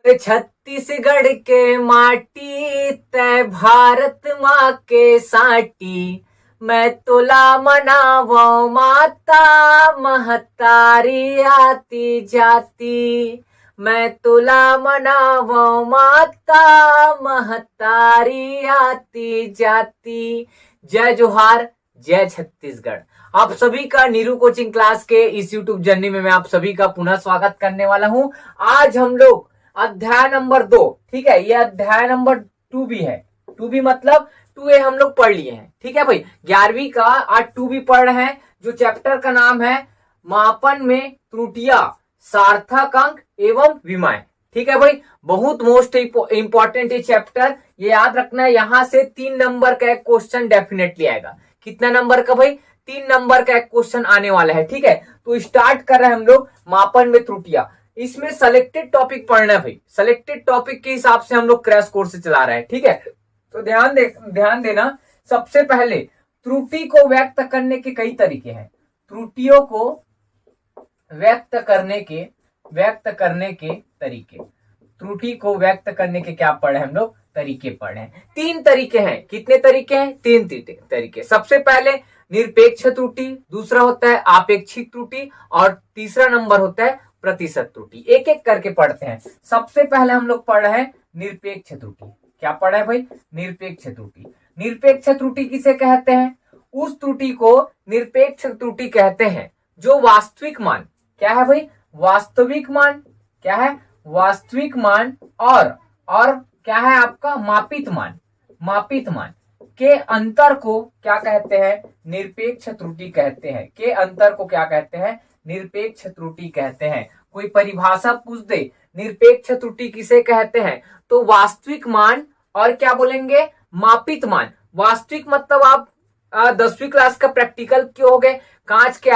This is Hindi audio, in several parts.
छत्तीसगढ़ के माटी तय भारत माँ के साटी, मैं तुला मनावो माता महतारी आती जाती, मैं तुला मनावो माता महतारी आती जाती। जय जोहार, जय छत्तीसगढ़। आप सभी का नीरू कोचिंग क्लास के इस यूट्यूब जर्नी में मैं आप सभी का पुनः स्वागत करने वाला हूं। आज हम लोग अध्याय नंबर 2, ठीक है, ये अध्याय नंबर 2 भी है। 2 भी मतलब 2A हम लोग पढ़ लिए हैं, ठीक है भाई। 11वीं का आज 2 भी पढ़ रहे हैं, जो चैप्टर का नाम है मापन में त्रुटियां, सार्थक अंक एवं विमाएं। ठीक है भाई, बहुत मोस्ट इंपॉर्टेंट ये चैप्टर, ये याद रखना है। यहां से 3 नंबर का एक क्वेश्चन डेफिनेटली आएगा। कितना नंबर का भाई? 3 नंबर का एक क्वेश्चन आने वाला है, ठीक है। तो स्टार्ट कर रहे हैं हम लोग मापन में त्रुटियां। इसमें सेलेक्टेड टॉपिक पढ़ना है भाई, सेलेक्टेड टॉपिक के हिसाब से हम लोग क्रैश कोर्स से चला रहे हैं, ठीक है। तो ध्यान देना। सबसे पहले त्रुटि को व्यक्त करने के कई तरीके हैं। त्रुटियों को व्यक्त करने के तरीके, त्रुटि को व्यक्त करने के क्या पढ़े हम लोग? तरीके पढ़े हैं। 3 तरीके हैं। कितने तरीके हैं? 3 तरीके। सबसे पहले निरपेक्ष त्रुटि, दूसरा होता है आपेक्षिक त्रुटि और तीसरा नंबर होता है प्रतिशत त्रुटि। एक एक करके पढ़ते हैं। सबसे पहले हम लोग पढ़ रहे हैं निरपेक्ष त्रुटि। क्या पढ़े भाई? निरपेक्ष त्रुटि। निरपेक्ष त्रुटि किसे कहते हैं? उस त्रुटि को निरपेक्ष त्रुटि कहते हैं जो वास्तविक मान, क्या है भाई? वास्तविक मान। क्या है? वास्तविक मान और क्या है आपका? मापित मान के अंतर को क्या कहते हैं? निरपेक्ष त्रुटि कहते हैं। के अंतर को क्या कहते हैं? निरपेक्ष त्रुटि कहते हैं। कोई परिभाषा पूछ दे, निरपेक्ष त्रुटि किसे कहते हैं, तो वास्तविक मान और क्या बोलेंगे? मापित मान। वास्तविक मतलब आप 10वीं क्लास का प्रैक्टिकल किए होगे, कांच के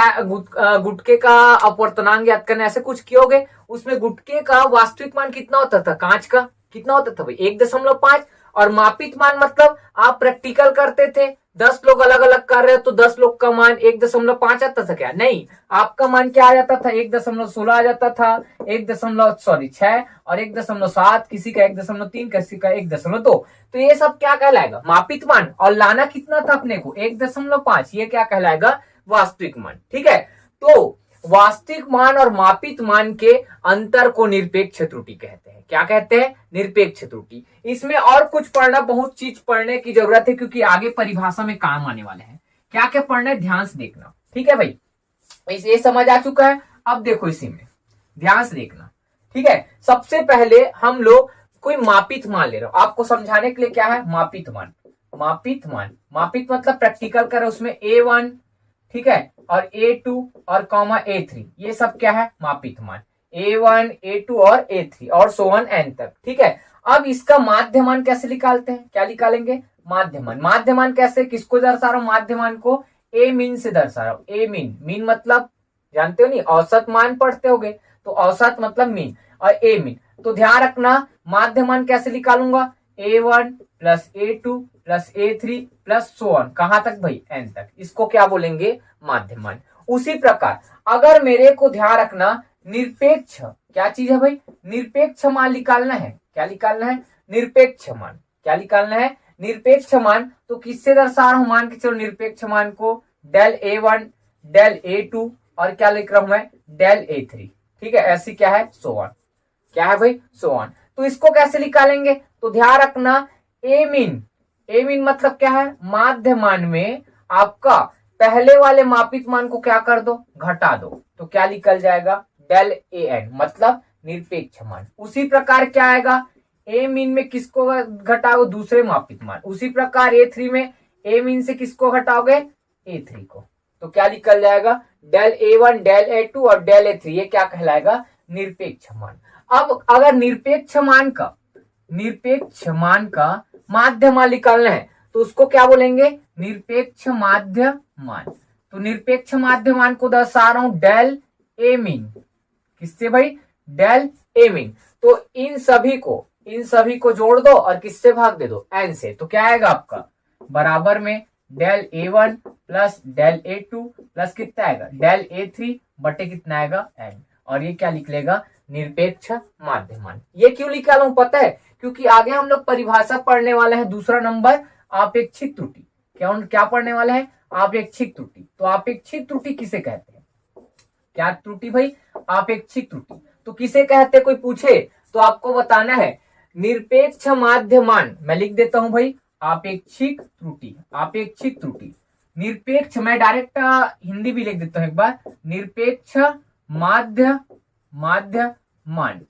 गुटके का अपवर्तनांक याद करना, ऐसे कुछ किए होगे। उसमें गुटके का वास्तविक मान कितना होता था? कांच का कितना होता था भाई? 1.5। और मापित मान मतलब आप प्रैक्टिकल करते थे, 10 लोग अलग अलग कर रहे हो तो 10 लोग का मान 1.5 आता था क्या? नहीं, आपका मान क्या आ जाता था? 1.16 आ जाता था, 6 और 1.7, किसी का 1.3, किसी का 1.2। तो ये सब क्या कहलाएगा? मापित मान। और लाना कितना था अपने को? 1.5। ये क्या कहलाएगा? वास्तविक मान। ठीक है, तो वास्तविक मान और मापित मान के अंतर को निरपेक्ष त्रुटि कहते हैं। क्या कहते हैं? निरपेक्ष त्रुटि। इसमें और कुछ पढ़ना, बहुत चीज पढ़ने की जरूरत है, क्योंकि आगे परिभाषा में काम आने वाले हैं। क्या क्या पढ़ना है ध्यान से देखना, ठीक है भाई। ये समझ आ चुका है। अब देखो इसी में ध्यान से देखना, ठीक है। सबसे पहले हम लोग कोई मापित मान ले रहे हो, आपको समझाने के लिए। क्या है मापित मान? मापित मतलब प्रैक्टिकल कर, उसमें A1, ठीक है, और A2 और A3, ये सब क्या है? मापित मान। A1, A2 और A3 और so on n तक, ठीक है। अब इसका माध्यमान कैसे निकालते हैं? क्या निकालेंगे? माध्यमान कैसे, किसको दर्शा रहा हूं? माध्यमान को ए मीन से दर्शा रहा हूं। ए मीन मतलब जानते हो नहीं, औसत मान पढ़ते होगे, तो औसत मतलब मीन, और ए मीन। तो ध्यान रखना, माध्यमान कैसे निकालूंगा? A1 plus A2 plus A3 plus so on, कहां तक भाई? n तक। इसको क्या बोलेंगे? माध्यमान। उसी प्रकार अगर मेरे को ध्यान रखना, निरपेक्ष क्या चीज है भाई? निरपेक्ष मान निकालना है। क्या निकालना है? निरपेक्ष मान। क्या निकालना है? निरपेक्ष मान। तो किससे दर्शा रहा हूं? मान के चलो निरपेक्ष मान को डेल A1 डेल A2 और क्या लिख रहा हूं मैं? डेल A3, ठीक है। ऐसी क्या है? so on। क्या है भाई? so on। तो इसको कैसे निकालेंगे? तो ध्यान रखना, ए मीन मतलब क्या है? माध्यमान में आपका पहले वाले मापित मान को क्या कर दो? घटा दो। तो क्या निकल जाएगा? डेल AN मतलब निरपेक्ष मान। उसी प्रकार क्या आएगा? ए मीन में किसको घटाओगे? दूसरे मापित मान। उसी प्रकार A3 में ए मीन से किसको घटाओगे? A3 को। तो क्या निकल जाएगा? डेल A1 डेल A2 और डेल A3, ये क्या कहलाएगा? निरपेक्ष मान। अब अगर निरपेक्ष मान का माध्य मान निकालना है, तो उसको क्या बोलेंगे? निरपेक्ष माध्य मान। तो निरपेक्ष माध्य मान को दर्शा रहा हूं डेल ए मीन। किससे भाई? Del A mean. तो इन सभी को जोड़ दो और किससे भाग दे दो? n से। तो क्या आएगा आपका? बराबर में del A1 plus del A2 plus कितना आएगा? डेल A3 बटे कितना आएगा? n। और ये क्या निकलेगा? निरपेक्ष माध्यमान। ये क्यों लिखा हूं पता है? क्योंकि आगे हम लोग परिभाषा पढ़ने वाले हैं, दूसरा नंबर आपेक्षिक त्रुटि। क्या पढ़ने वाले हैं? आपेक्षिक त्रुटि। तो आपेक्षिक त्रुटि किसे कहते हैं? क्या त्रुटि भाई? आपेक्षिक त्रुटि। तो किसे कहते हैं? कोई पूछे तो आपको बताना है निरपेक्ष माध्यमान। मैं लिख देता हूं भाई आपेक्षिक त्रुटि। आपेक्षिक त्रुटि निरपेक्ष, मैं डायरेक्ट हिंदी भी लिख देता हूं एक बार, निरपेक्ष माध्यमान।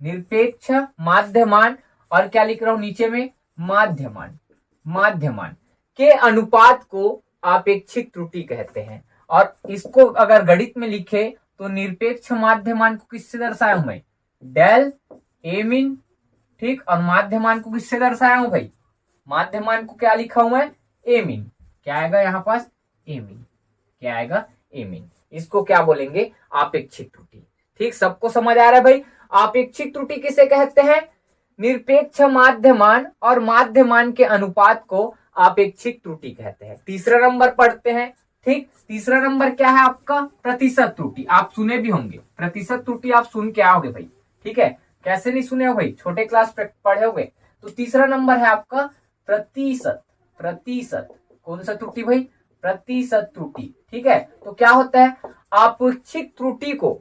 निरपेक्ष माध्यमान और क्या लिख रहा हूं नीचे में? माध्यमान के अनुपात को आपेक्षिक त्रुटि कहते हैं। और इसको अगर गणित में लिखे तो निरपेक्ष माध्यमान को किससे दर्शाया हूं मैं? डेल ए मीन, ठीक। और माध्यमान को किससे दर्शाया हूं भाई? माध्यमान को क्या लिखा हूं मैं? ए मीन। क्या आएगा यहाँ पास? ए मीन। क्या आएगा? ए मीन। इसको क्या बोलेंगे? आपेक्षिक त्रुटि। ठीक, सबको समझ आ रहा है भाई? आपेक्षिक त्रुटि किसे कहते हैं? निरपेक्ष माध्यमान और माध्यमान के अनुपात को आपेक्षिक त्रुटि कहते हैं। तीसरा नंबर पढ़ते हैं। ठीक, तीसरा नंबर क्या है आपका? प्रतिशत त्रुटि। आप सुने भी होंगे, प्रतिशत त्रुटि आप सुन के आओगे भाई। ठीक है, कैसे नहीं सुने हो भाई? छोटे क्लास पढ़े होगे। तो तीसरा नंबर है आपका प्रतिशत। प्रतिशत कौन सा त्रुटि भाई? प्रतिशत त्रुटि। ठीक है, तो क्या होता है? आपेक्षिक त्रुटि को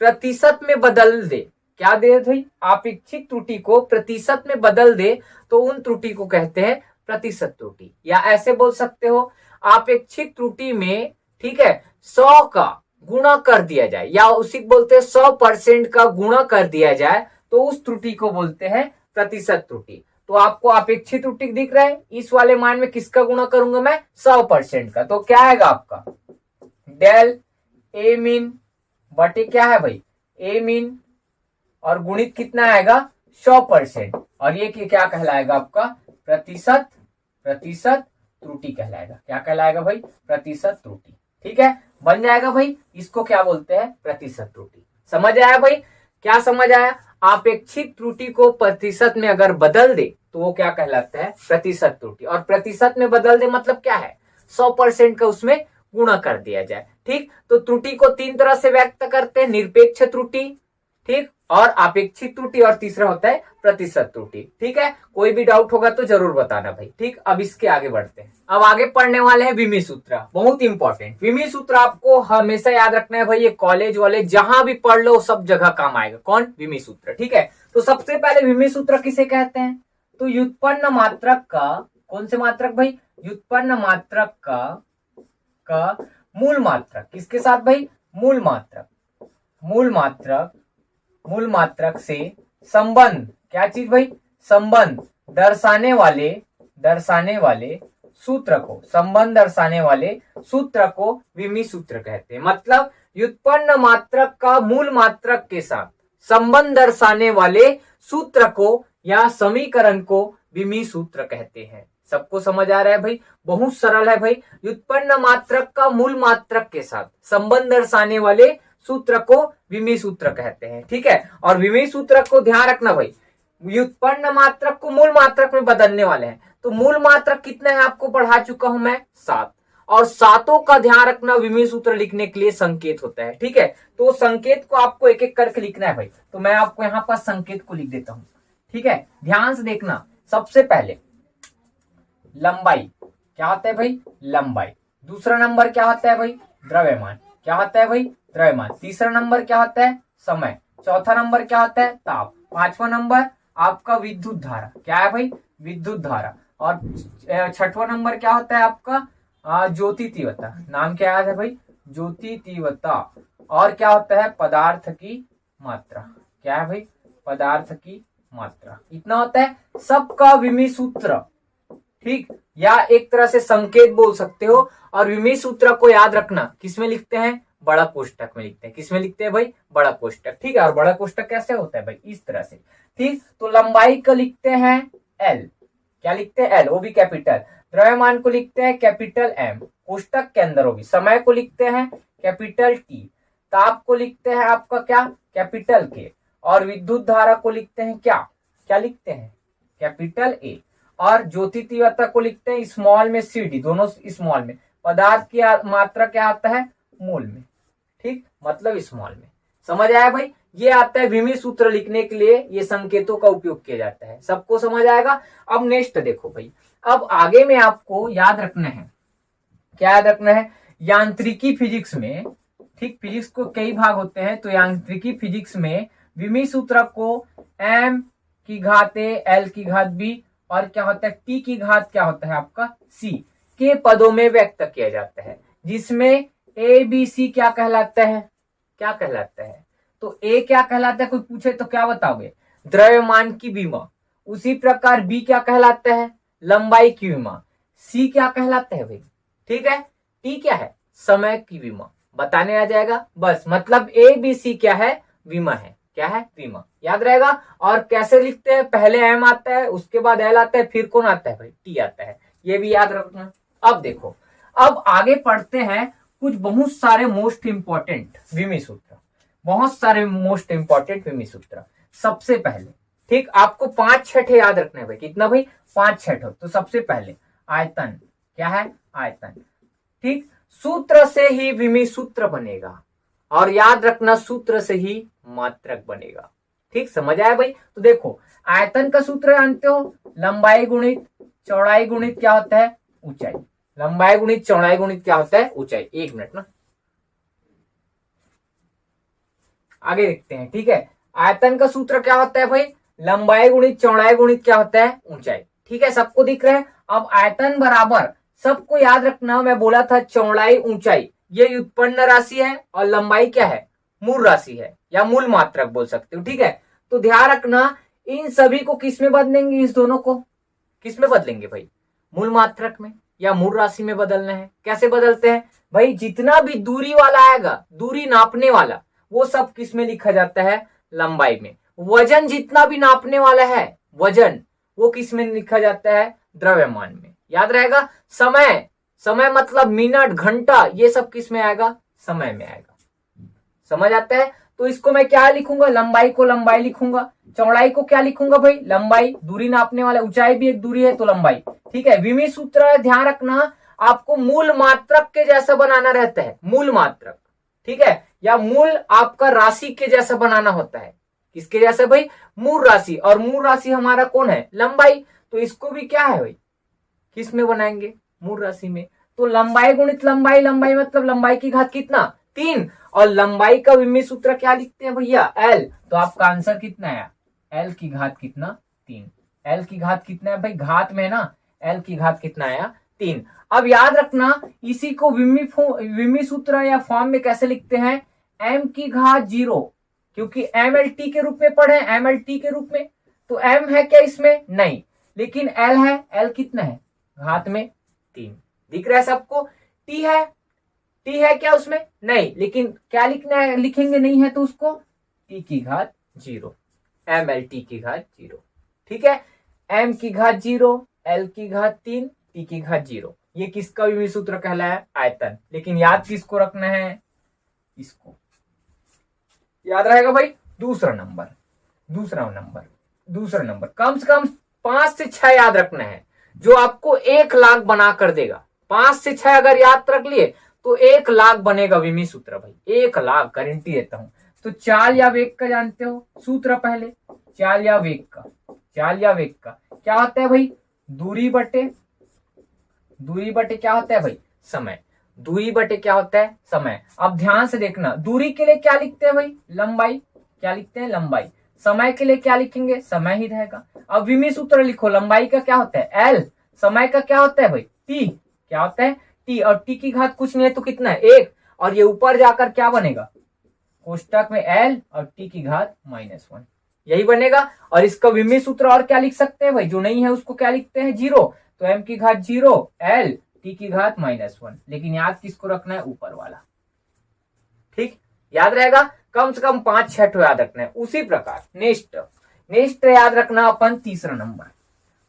प्रतिशत में बदल दे। क्या दे भाई? आपेक्षिक त्रुटि को प्रतिशत में बदल दे तो उन त्रुटि को कहते हैं प्रतिशत त्रुटि। या ऐसे बोल सकते हो आपेक्षिक त्रुटि में, ठीक है, 100 का गुणा कर दिया जाए, या उसी बोलते हैं 100% का गुणा कर दिया जाए तो उस त्रुटि को बोलते हैं प्रतिशत त्रुटि। तो आपको अपेक्षित त्रुटि दिख रहा है, इस वाले मान में किसका गुणा करूंगा मैं? 100% का। तो क्या आएगा आपका? डेल ए मीन बटे क्या है भाई? ए मीन, और गुणित कितना आएगा? 100%। और ये क्या कहलाएगा आपका? प्रतिशत त्रुटि कहलाएगा। क्या कहलाएगा भाई? प्रतिशत त्रुटि। ठीक है, बन जाएगा भाई। इसको क्या बोलते हैं? प्रतिशत त्रुटि। समझ आया भाई? क्या समझ आया? आपेक्षिक त्रुटि को प्रतिशत में अगर बदल दे तो वो क्या कहलाता है? प्रतिशत त्रुटि। और प्रतिशत में बदल दे मतलब क्या है? 100% का उसमें गुणा कर दिया जाए। ठीक, तो त्रुटि को 3 तरह से व्यक्त करते हैं, निरपेक्ष त्रुटि, ठीक, और आपेक्षिक त्रुटि, और तीसरा होता है प्रतिशत त्रुटि। ठीक है, कोई भी डाउट होगा तो जरूर बताना भाई। ठीक, अब इसके आगे बढ़ते हैं। अब आगे पढ़ने वाले हैं विमी सूत्र। बहुत इंपॉर्टेंट विमी सूत्र आपको हमेशा याद रखना है भाई। ये कॉलेज वाले जहां भी पढ़ लो सब जगह काम आएगा। कौन? विमी सूत्र। ठीक है, तो सबसे पहले विमी सूत्र किसे कहते हैं? तो व्युत्पन्न मात्रक का, कौन से मात्रक भाई? व्युत्पन्न मात्रक का मूल मात्रक। किसके साथ भाई? मूल मात्रक से संबंध, क्या चीज भाई? संबंध दर्शाने वाले सूत्र को, संबंध दर्शाने वाले सूत्र को विमी सूत्र कहते हैं। मतलब व्युत्पन्न मात्रक का मूल मात्रक के साथ संबंध दर्शाने वाले सूत्र को या समीकरण को विमी सूत्र कहते हैं। सबको समझ आ रहा है भाई? बहुत सरल है भाई। व्युत्पन्न मात्रक का मूल मात्रक के साथ संबंध दर्शाने वाले सूत्र को विमी सूत्र कहते हैं। ठीक है, और विमी सूत्र को ध्यान रखना भाई, व्युत्पन्न मात्रक को मूल मात्रक में बदलने वाले हैं। तो मूल मात्रक कितना है आपको पढ़ा चुका हूं मैं? 7। और सातों का ध्यान रखना विमी सूत्र लिखने के लिए संकेत होता है। ठीक है, तो संकेत को आपको एक एक करके लिखना है भाई। तो मैं आपको यहाँ पर संकेत को लिख देता हूं। ठीक है, ध्यान से देखना। सबसे पहले लंबाई, क्या होता है भाई? लंबाई। दूसरा नंबर क्या होता है भाई? द्रव्यमान। क्या होता है भाई? द्रव्यमान। तीसरा नंबर क्या होता है? समय। चौथा नंबर क्या होता है? ताप। पांचवा नंबर आपका विद्युत धारा। क्या है भाई? विद्युत धारा। और छठवां नंबर क्या होता है आपका? ज्योति तीव्रता। नाम क्या याद है भाई? ज्योति तीव्रता। और क्या होता है? पदार्थ की मात्रा। क्या है भाई? पदार्थ की मात्रा। इतना होता है सबका विमी सूत्र। ठीक, या एक तरह से संकेत बोल सकते हो। और विमी सूत्र को याद रखना किसमें लिखते हैं? बड़ा कोष्टक में लिखते हैं। किसमें लिखते हैं भाई? बड़ा कोष्टक। ठीक है, और बड़ा कोष्टक कैसे होता है भाई? इस तरह से। ठीक, तो लंबाई को लिखते हैं एल। क्या लिखते हैं? एल, वो भी कैपिटल। द्रव्यमान को लिखते हैं कैपिटल एम, कोष्टक के अंदर होगी। समय को लिखते हैं कैपिटल टी। ताप को लिखते हैं आपका क्या? कैपिटल के। और विद्युत धारा को लिखते हैं क्या? क्या लिखते हैं? Capital A. और ज्योति तीव्रता को लिखते हैं स्मॉल में सी डी, दोनों स्मॉल में। पदार्थ की मात्रा क्या आता है? मोल में। ठीक, मतलब स्मॉल में। समझ आया भाई? ये आता है विमी सूत्र लिखने के लिए, ये संकेतों का उपयोग किया जाता है। सबको समझ आएगा? अब नेक्स्ट देखो भाई, अब आगे में आपको याद रखना है, क्या याद रखना है? यांत्रिकी फिजिक्स में, ठीक, फिजिक्स को कई भाग होते हैं, तो यांत्रिकी फिजिक्स में विमी सूत्र को m की घात a, l की घात b और क्या होता है t की घात क्या होता है आपका c के पदों में व्यक्त किया जाता है, जिसमें a b c क्या कहलाता है? क्या कहलाता है? तो a क्या कहलाता है? कोई पूछे तो क्या बताओगे? द्रव्यमान की विमा। उसी प्रकार b क्या कहलाता है? लंबाई की विमा। c क्या कहलाता है भाई? ठीक है, t क्या है? समय की विमा। बताने आ जाएगा बस, मतलब a b c क्या है? विमा है। क्या है? विमा। याद रहेगा? और कैसे लिखते हैं? पहले m आता है, उसके बाद l आता है, फिर कौन आता है भाई? t आता है। ये भी याद रखना। अब देखो, अब आगे पढ़ते हैं कुछ बहुत सारे मोस्ट इंपॉर्टेंट विमी सूत्र, बहुत सारे मोस्ट इंपॉर्टेंट विमी सूत्र। सबसे पहले, ठीक, आपको 5-6 याद रखना है भाई। कितना भाई? 5-6। तो सबसे पहले आयतन। क्या है? आयतन। ठीक, सूत्र से ही विमी सूत्र बनेगा, और याद रखना सूत्र से ही मात्रक बनेगा। ठीक, समझ आया भाई? तो देखो, आयतन का सूत्र जानते हो, लंबाई गुणित चौड़ाई गुणित क्या होता है? ऊंचाई। लंबाई गुणित चौड़ाई गुणित क्या होता है? ऊंचाई। एक मिनट ना, आगे देखते हैं। ठीक है, आयतन का सूत्र क्या होता है भाई? लंबाई गुणित चौड़ाई गुणित क्या होता है? ऊंचाई। ठीक है, सबको दिख रहा है? अब आयतन बराबर, सबको याद रखना, मैं बोला था चौड़ाई ऊंचाई ये व्युत्पन्न राशि है, और लंबाई क्या है? मूल राशि है, या मूल मात्रक बोल सकते हो। ठीक है, तो ध्यान रखना, इन सभी को किस में बदलेंगे? इस दोनों को किस में बदलेंगे भाई? मूल मात्रक में या मूल राशि में बदलना है। कैसे बदलते हैं भाई? जितना भी दूरी वाला आएगा, दूरी नापने वाला, वो सब किस में लिखा जाता है? लंबाई में। वजन जितना भी नापने वाला है, वजन, वो किस में लिखा जाता है? द्रव्यमान में। याद रहेगा? समय, समय मतलब मिनट, घंटा, ये सब किस में आएगा? समय में आएगा। समझ आता है? तो इसको मैं क्या लिखूंगा? लंबाई को लंबाई लिखूंगा, चौड़ाई को क्या लिखूंगा भाई? लंबाई, दूरी नापने वाला, ऊंचाई भी एक दूरी है तो लंबाई। ठीक है, विमी सूत्र ध्यान रखना, आपको मूल मात्रक के जैसा बनाना रहता है, मूल मात्रक। ठीक है, या मूल आपका राशि के जैसा बनाना होता है। किसके जैसा भाई? मूल राशि। और मूल राशि हमारा कौन है? लंबाई। तो इसको भी क्या है भाई? किस में बनाएंगे? मूल राशि में। तो लंबाई गुणित लंबाई, लंबाई मतलब लंबाई की घात कितना? 3। और लंबाई का विमी सूत्र क्या लिखते हैं भैया? l। तो आपका आंसर कितना है? l की घात कितना? 3। l की घात कितना है भाई? घात में ना, l की घात कितना आया? 3। अब याद रखना, इसी को विमी सूत्र या फॉर्म में कैसे लिखते हैं? m की घात 0, क्योंकि mlt के रूप में पढ़े, mlt के रूप में। तो m है क्या इसमें? नहीं, लेकिन l है। l कितना है? घात में 3। दिख रहा है सबको? t है, t है क्या उसमें? नहीं, लेकिन क्या लिखना है? लिखेंगे नहीं है तो उसको t की घात 0, mlt की घात 0। ठीक है, m की घात 0, l की घात 3, t की घात 0। ये किसका विमी सूत्र कहलाया? आयतन। लेकिन याद किसको रखना है? इसको याद रहेगा भाई। दूसरा नंबर, दूसरा नंबर कम से कम 5 से 6 याद रखना है, जो आपको 1 लाख बना कर देगा। 5 से 6 अगर याद रख लिए तो 1 लाख बनेगा विमी सूत्र भाई, 1 लाख गारंटी देता हूं। तो चाल या वेग का जानते हो सूत्र? पहले चाल या वेग का, चाल या वेग का क्या होता है भाई? दूरी बटे क्या होता है भाई? समय। दूरी बटे क्या होता है? समय। अब ध्यान से देखना, दूरी के लिए क्या लिखते हैं भाई? लंबाई। क्या लिखते हैं? लंबाई। समय के लिए क्या लिखेंगे? समय ही रहेगा। अब विमी सूत्र लिखो, लंबाई का क्या होता है? l, समय का क्या होता है भाई? t। क्या होता है? t। और t की घात कुछ नहीं है तो कितना है? 1। और ये ऊपर जाकर क्या बनेगा? कोष्टक में l और t की घात -1, यही बनेगा। और इसका विमी सूत्र और क्या लिख सकते हैं भाई? जो नहीं है उसको क्या लिखते हैं? 0। तो m की घात 0, l, t की घात -1। लेकिन याद किसको रखना है? ऊपर वाला। ठीक, याद रहेगा? कम से कम 5-6 याद रखना है। उसी प्रकार नेक्स्ट याद रखना अपन तीसरा नंबर।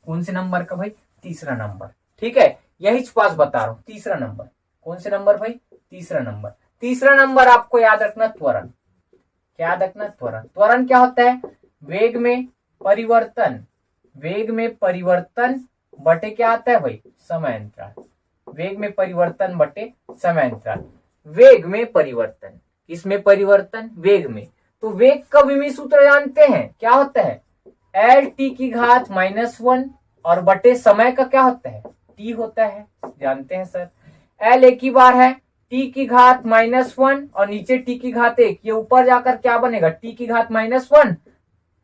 कौन से नंबर का भाई? तीसरा नंबर। ठीक है, यही पास बता रहा हूं, तीसरा नंबर। कौन से नंबर भाई? तीसरा नंबर। तीसरा नंबर आपको याद रखना त्वरण। क्या याद रखना? त्वरण। त्वरण क्या होता है? वेग में परिवर्तन, वेग में परिवर्तन बटे क्या आता है भाई? समय अंतराल। वेग में परिवर्तन बटे समय अंतराल। वेग में परिवर्तन किसमें परिवर्तन? वेग में। तो वेग का विमीय सूत्र जानते हैं, क्या होता है? एल टी की घात -1 और बटे समय का क्या होता है? टी होता है, जानते हैं सर। एल एक ही बार है, टी की घात -1 और नीचे टी की घात 1, ये ऊपर जाकर क्या बनेगा? टी की घात -1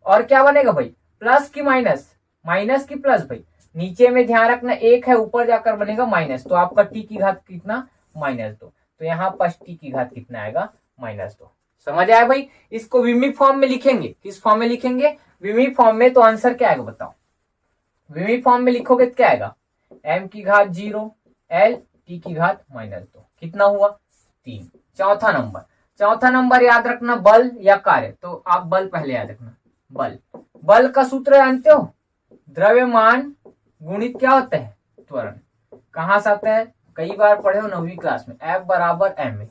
और क्या बनेगा भाई? प्लस की माइनस, माइनस की प्लस भाई। नीचे में ध्यान रखना 1 है, ऊपर जाकर बनेगा माइनस, तो आपका टी की घात कितना? -2। तो यहाँ पर टी की घात कितना आएगा? -2। समझ आया भाई? इसको विमीय फॉर्म में लिखेंगे। किस फॉर्म में लिखेंगे? विमीय फॉर्म में। तो आंसर क्या आएगा बताओ? विमीय फॉर्म में लिखोगे तो क्या आएगा? m की घात 0 l t की घात -2। कितना हुआ? 3। चौथा नंबर याद रखना, बल या कार्य। तो आप बल पहले याद रखना। बल का सूत्र जानते हो? द्रव्यमान गुणित क्या होता है? त्वरण। कहां से आता है? कई बार पढ़े हो 9वीं क्लास में, F बराबर ma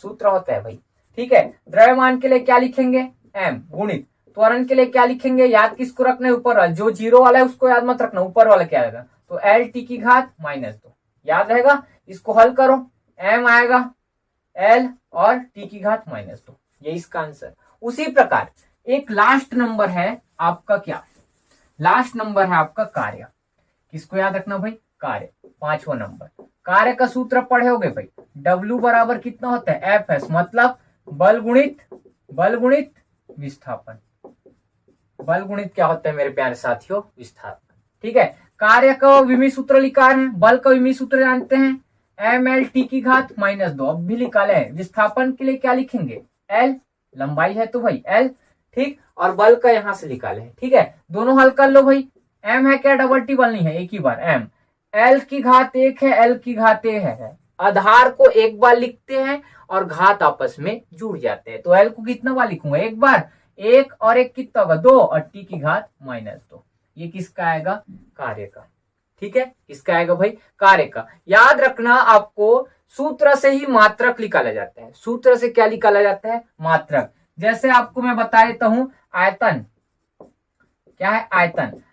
सूत्र होता है भाई। ठीक है, द्रव्यमान के लिए क्या लिखेंगे? m गुणित त्वरण के लिए क्या लिखेंगे? याद किसको रखना है? ऊपर वाला, जो 0 वाला है उसको याद मत रखना, ऊपर वाला क्या आएगा? तो एल टी की घात -2 याद रहेगा। इसको हल करो, m आएगा l और t की घात -2, ये इसका आंसर। उसी प्रकार एक लास्ट नंबर है आपका, क्या लास्ट नंबर है आपका? कार्य। किसको याद रखना भाई? कार्य। 5वां नंबर कार्य का सूत्र पढ़े होगे भाई। W बराबर कितना होता है? Fs, मतलब बल गुणित विस्थापन। बल गुणित क्या होता है मेरे प्यारे साथियों? विस्थापन। ठीक है, कार्य का विमीय सूत्र लिखा है, बल का विमीय सूत्र जानते हैं, ml की घात -2 अब भी निकाले है। विस्थापन के लिए क्या लिखेंगे? L, लंबाई है तो भाई L, ठीक, और बल का यहां से निकाले है। ठीक है, दोनों हल कर लो भाई। m है क्या? डबल टी बल नहीं है, एक ही बार m। l की घात 1 है, l की घात 1 है। आधार को एक बार लिखते हैं और घात आपस में जुड़ जाते हैं। तो l को कितना बार लिखूंगा? एक बार। 1 और 1 कितना होगा? 2 और t की घात -2। ये किसका आएगा? कार्य का। ठीक है, किसका आएगा भाई? कार्य का। याद रखना, आपको सूत्र से ही मात्रक निकाला जाता है। सूत्र से क्या निकाला जाता है? मात्रक। जैसे आपको मैं बता देता हूं, आयतन क्या है?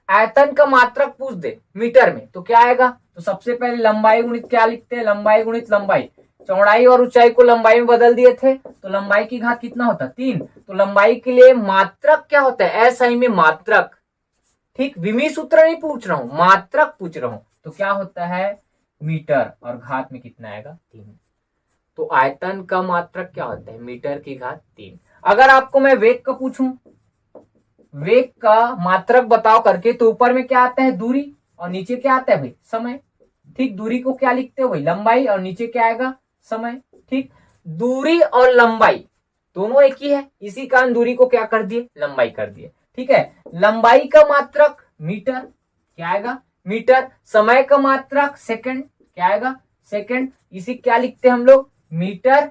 आयतन का मात्रक पूछ दे मीटर में तो क्या आएगा? तो सबसे पहले लंबाई गुणित क्या लिखते हैं? लंबाई गुणित लंबाई। चौड़ाई और ऊंचाई को लंबाई में बदल दिए थे, तो लंबाई की घात कितना होता? 3। तो लंबाई के लिए मात्रक क्या होता है? SI में मात्रक। ठीक, विमीय सूत्र नहीं पूछ रहा हूं, मात्रक पूछ रहा हूं। तो क्या होता है? मीटर, और घात में कितना आएगा? 3। तो आयतन का मात्रक क्या होता है? मीटर की घात 3। अगर आपको मैं वेग का पूछूं, वेग का मात्रक बताओ करके, तो ऊपर में क्या आता है? दूरी, और नीचे क्या आता है भाई? समय। ठीक, दूरी को क्या लिखते हो भाई? लंबाई, और नीचे क्या आएगा? समय। ठीक, दूरी और लंबाई दोनों एक ही है, इसी कारण दूरी को क्या कर दिए? लंबाई कर दिए। ठीक है, लंबाई का मात्रक मीटर, क्या आएगा? मीटर। समय का मात्रक सेकंड, क्या आएगा? सेकंड। इसी क्या लिखते हैं हम लोग? मीटर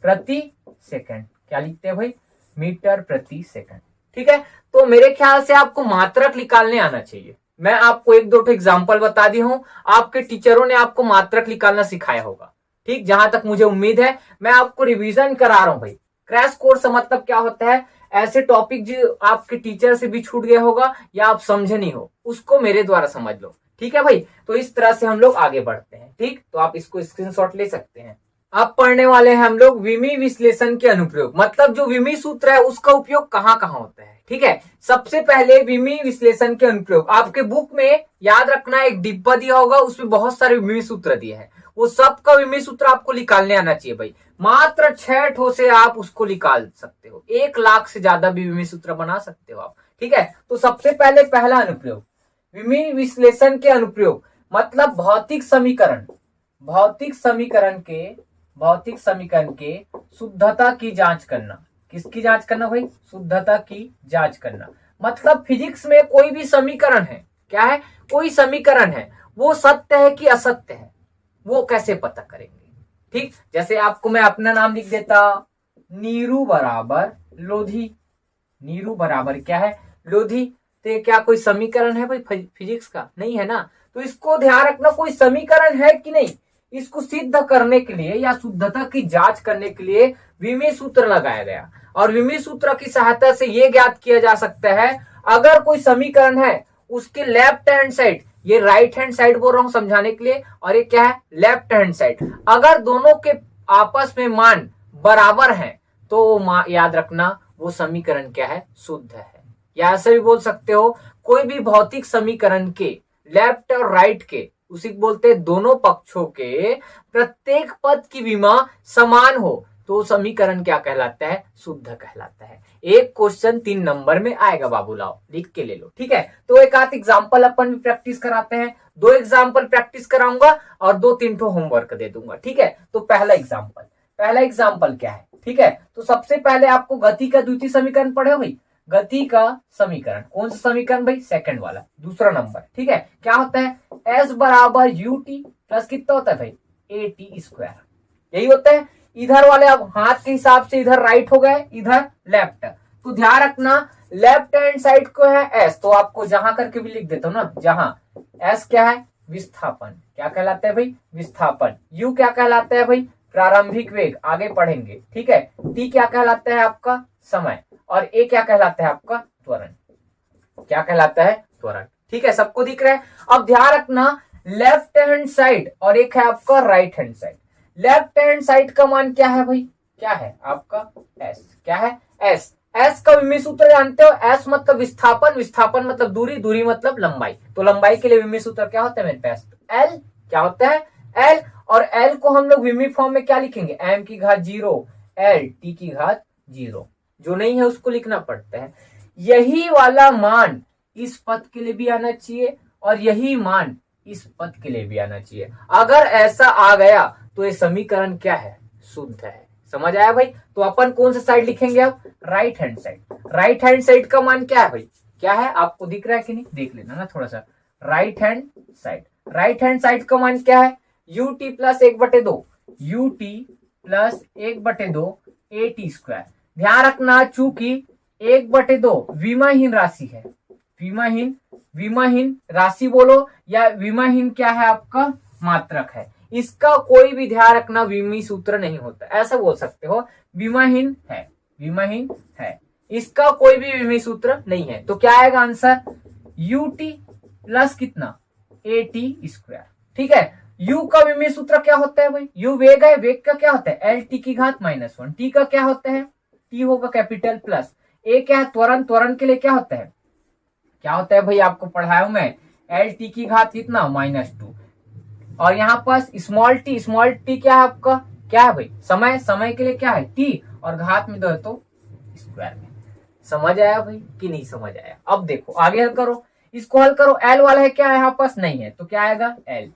प्रति सेकंड। क्या लिखते हैं भाई? मीटर प्रति सेकंड। ठीक है, तो मेरे ख्याल से आपको मात्रक निकालने आना चाहिए। मैं आपको 1-2 एग्जाम्पल बता दी हूं, आपके टीचरों ने आपको मात्रक निकालना सिखाया होगा। ठीक, जहां तक मुझे उम्मीद है। मैं आपको रिवीजन करा रहा हूं भाई। क्रैश कोर्स मतलब क्या होता है? ऐसे टॉपिक जो आपके टीचर से भी छूट गया होगा या आप समझे नहीं हो, उसको मेरे द्वारा समझ लो। ठीक है भाई, तो इस तरह से हम लोग आगे बढ़ते हैं। ठीक, तो आप इसको स्क्रीनशॉट ले सकते हैं। अब पढ़ने वाले हैं हम लोग विमीय विश्लेषण के अनुप्रयोग, मतलब जो विमीय सूत्र है उसका उपयोग कहां कहां होता है। ठीक है, सबसे पहले विमीय विश्लेषण के अनुप्रयोग। आपके बुक में याद रखना, एक डिब्बा दिया होगा, उसमें बहुत सारे विमीय सूत्र दिए हैं, वो सबका विमीय सूत्र आपको निकालने आना चाहिए भाई। मात्र 6 ठो से आप उसको निकाल सकते हो, 1 लाख से ज्यादा भी विमीय सूत्र बना सकते हो आप। ठीक है, तो सबसे पहले पहला अनुप्रयोग, विमीय विश्लेषण के अनुप्रयोग मतलब भौतिक समीकरण के शुद्धता की जांच करना। किसकी जांच करना भाई? शुद्धता की जांच करना। मतलब फिजिक्स में कोई भी समीकरण है, क्या है? कोई समीकरण है, वो सत्य है कि असत्य है, वो कैसे पता करेंगे? ठीक, जैसे आपको मैं अपना नाम लिख देता, नीरू बराबर लोधी। नीरू बराबर क्या है? लोधी। तो क्या कोई समीकरण है भाई फिजिक्स का? नहीं है ना। तो इसको ध्यान रखना, कोई समीकरण है कि नहीं, इसको सिद्ध करने के लिए या शुद्धता की जांच करने के लिए विमीय सूत्र लगाया गया। और विमीय सूत्र की सहायता से यह ज्ञात किया जा सकता है, अगर कोई समीकरण है उसके लेफ्ट हैंड साइड, ये राइट हैंड साइड बोल रहा हूं समझाने के लिए, और ये क्या है? लेफ्ट हैंड साइड, अगर दोनों के आपस में मान बराबर हैं तो याद रखना वो समीकरण क्या है, शुद्ध है। या ऐसे भी बोल सकते हो, कोई भी भौतिक समीकरण के लेफ्ट और राइट के, उसी को बोलते हैं दोनों पक्षों के प्रत्येक पद की विमा समान हो तो समीकरण क्या कहलाता है, शुद्ध कहलाता है। एक क्वेश्चन 3 नंबर में आएगा बाबू, लाओ लिख के ले लो, ठीक है। तो एक आध एग्जाम्पल अपन भी प्रैक्टिस कराते हैं, 2 एग्जाम्पल प्रैक्टिस कराऊंगा और 2-3 ठो होमवर्क दे दूंगा, ठीक है। तो पहला एग्जाम्पल क्या है, ठीक है। तो सबसे पहले आपको गति का द्वितीय समीकरण पढ़े हो भाई, गति का समीकरण कौन सा समीकरण भाई, सेकंड वाला, दूसरा नंबर, ठीक है। क्या होता है, एस बराबर यू टी प्लस कितना होता है भाई, ए टी स्क्वायर, यही होता है। इधर वाले अब हाथ के हिसाब से इधर राइट हो गए, इधर लेफ्ट, तो ध्यान रखना लेफ्ट हैंड साइड को है एस, तो आपको जहां करके भी लिख देता हूं ना, जहां एस क्या है, विस्थापन, क्या कहलाता है भाई, विस्थापन। यू क्या कहलाता है भाई, प्रारंभिक वेग, आगे पढ़ेंगे, ठीक है। टी क्या कहलाता है आपका समय, और ए क्या कहलाता है आपका त्वरण, क्या कहलाता है, त्वरण, ठीक है। सबको दिख रहा है। अब ध्यान रखना लेफ्ट हैंड साइड और एक है आपका right hand side. Left hand side का मान क्या है भाई, क्या है आपका एस, क्या है एस। एस का विमीय सूत्र जानते हो, एस मतलब विस्थापन, विस्थापन मतलब दूरी, दूरी मतलब लंबाई, तो लंबाई के लिए विमीय सूत्र क्या होता है मेरे पास, एल, क्या होता है एल। और एल को हम लोग विमीय फॉर्म में क्या लिखेंगे, एम की घात 0 एल टी की घात 0, जो नहीं है उसको लिखना पड़ता है। यही वाला मान इस पद के लिए भी आना चाहिए और यही मान इस पद के लिए भी आना चाहिए। अगर ऐसा आ गया तो ये समीकरण क्या है, शुद्ध है। समझ आया भाई। तो अपन कौन सा साइड लिखेंगे अब, right hand side. Right hand side का मान क्या है भाई, क्या है आपको दिख रहा है कि नहीं, देख लेना ना थोड़ा सा। Right hand side, right hand side का मान क्या है, U T plus 1/2, U T plus 1/2 A T square. ध्यान रखना चूंकि 1/2 विमाहीन राशि है, विमाहीन राशि बोलो या विमाहीन क्या है आपका मात्रक है, इसका कोई भी ध्यान रखना विमीय सूत्र नहीं होता, ऐसा बोल सकते हो, विमाहीन है, इसका कोई भी विमीय सूत्र नहीं है। तो क्या आएगा आंसर, यू टी प्लस कितना, ए टी स्क्वायर, ठीक है। u का विमीय सूत्र क्या होता है भाई, u वेग है, वेग का क्या होता है एल टी की घात -1, t का क्या होता है, t होगा कैपिटल प्लस, a क्या है त्वरण, त्वरण के लिए क्या होता है, क्या होता है भाई आपको पढ़ाया हूं मैं, एल टी की घात कितना -2, और यहाँ पास स्मॉल टी क्या है आपका, क्या है भाई समय, समय के लिए क्या है t, और घात में दो है तो स्क्वायर में। समझ आया भाई कि नहीं समझ आया। अब देखो आगे हल करो, इसको हल करो, एल वाला है क्या यहाँ पास नहीं है, तो क्या आएगा एल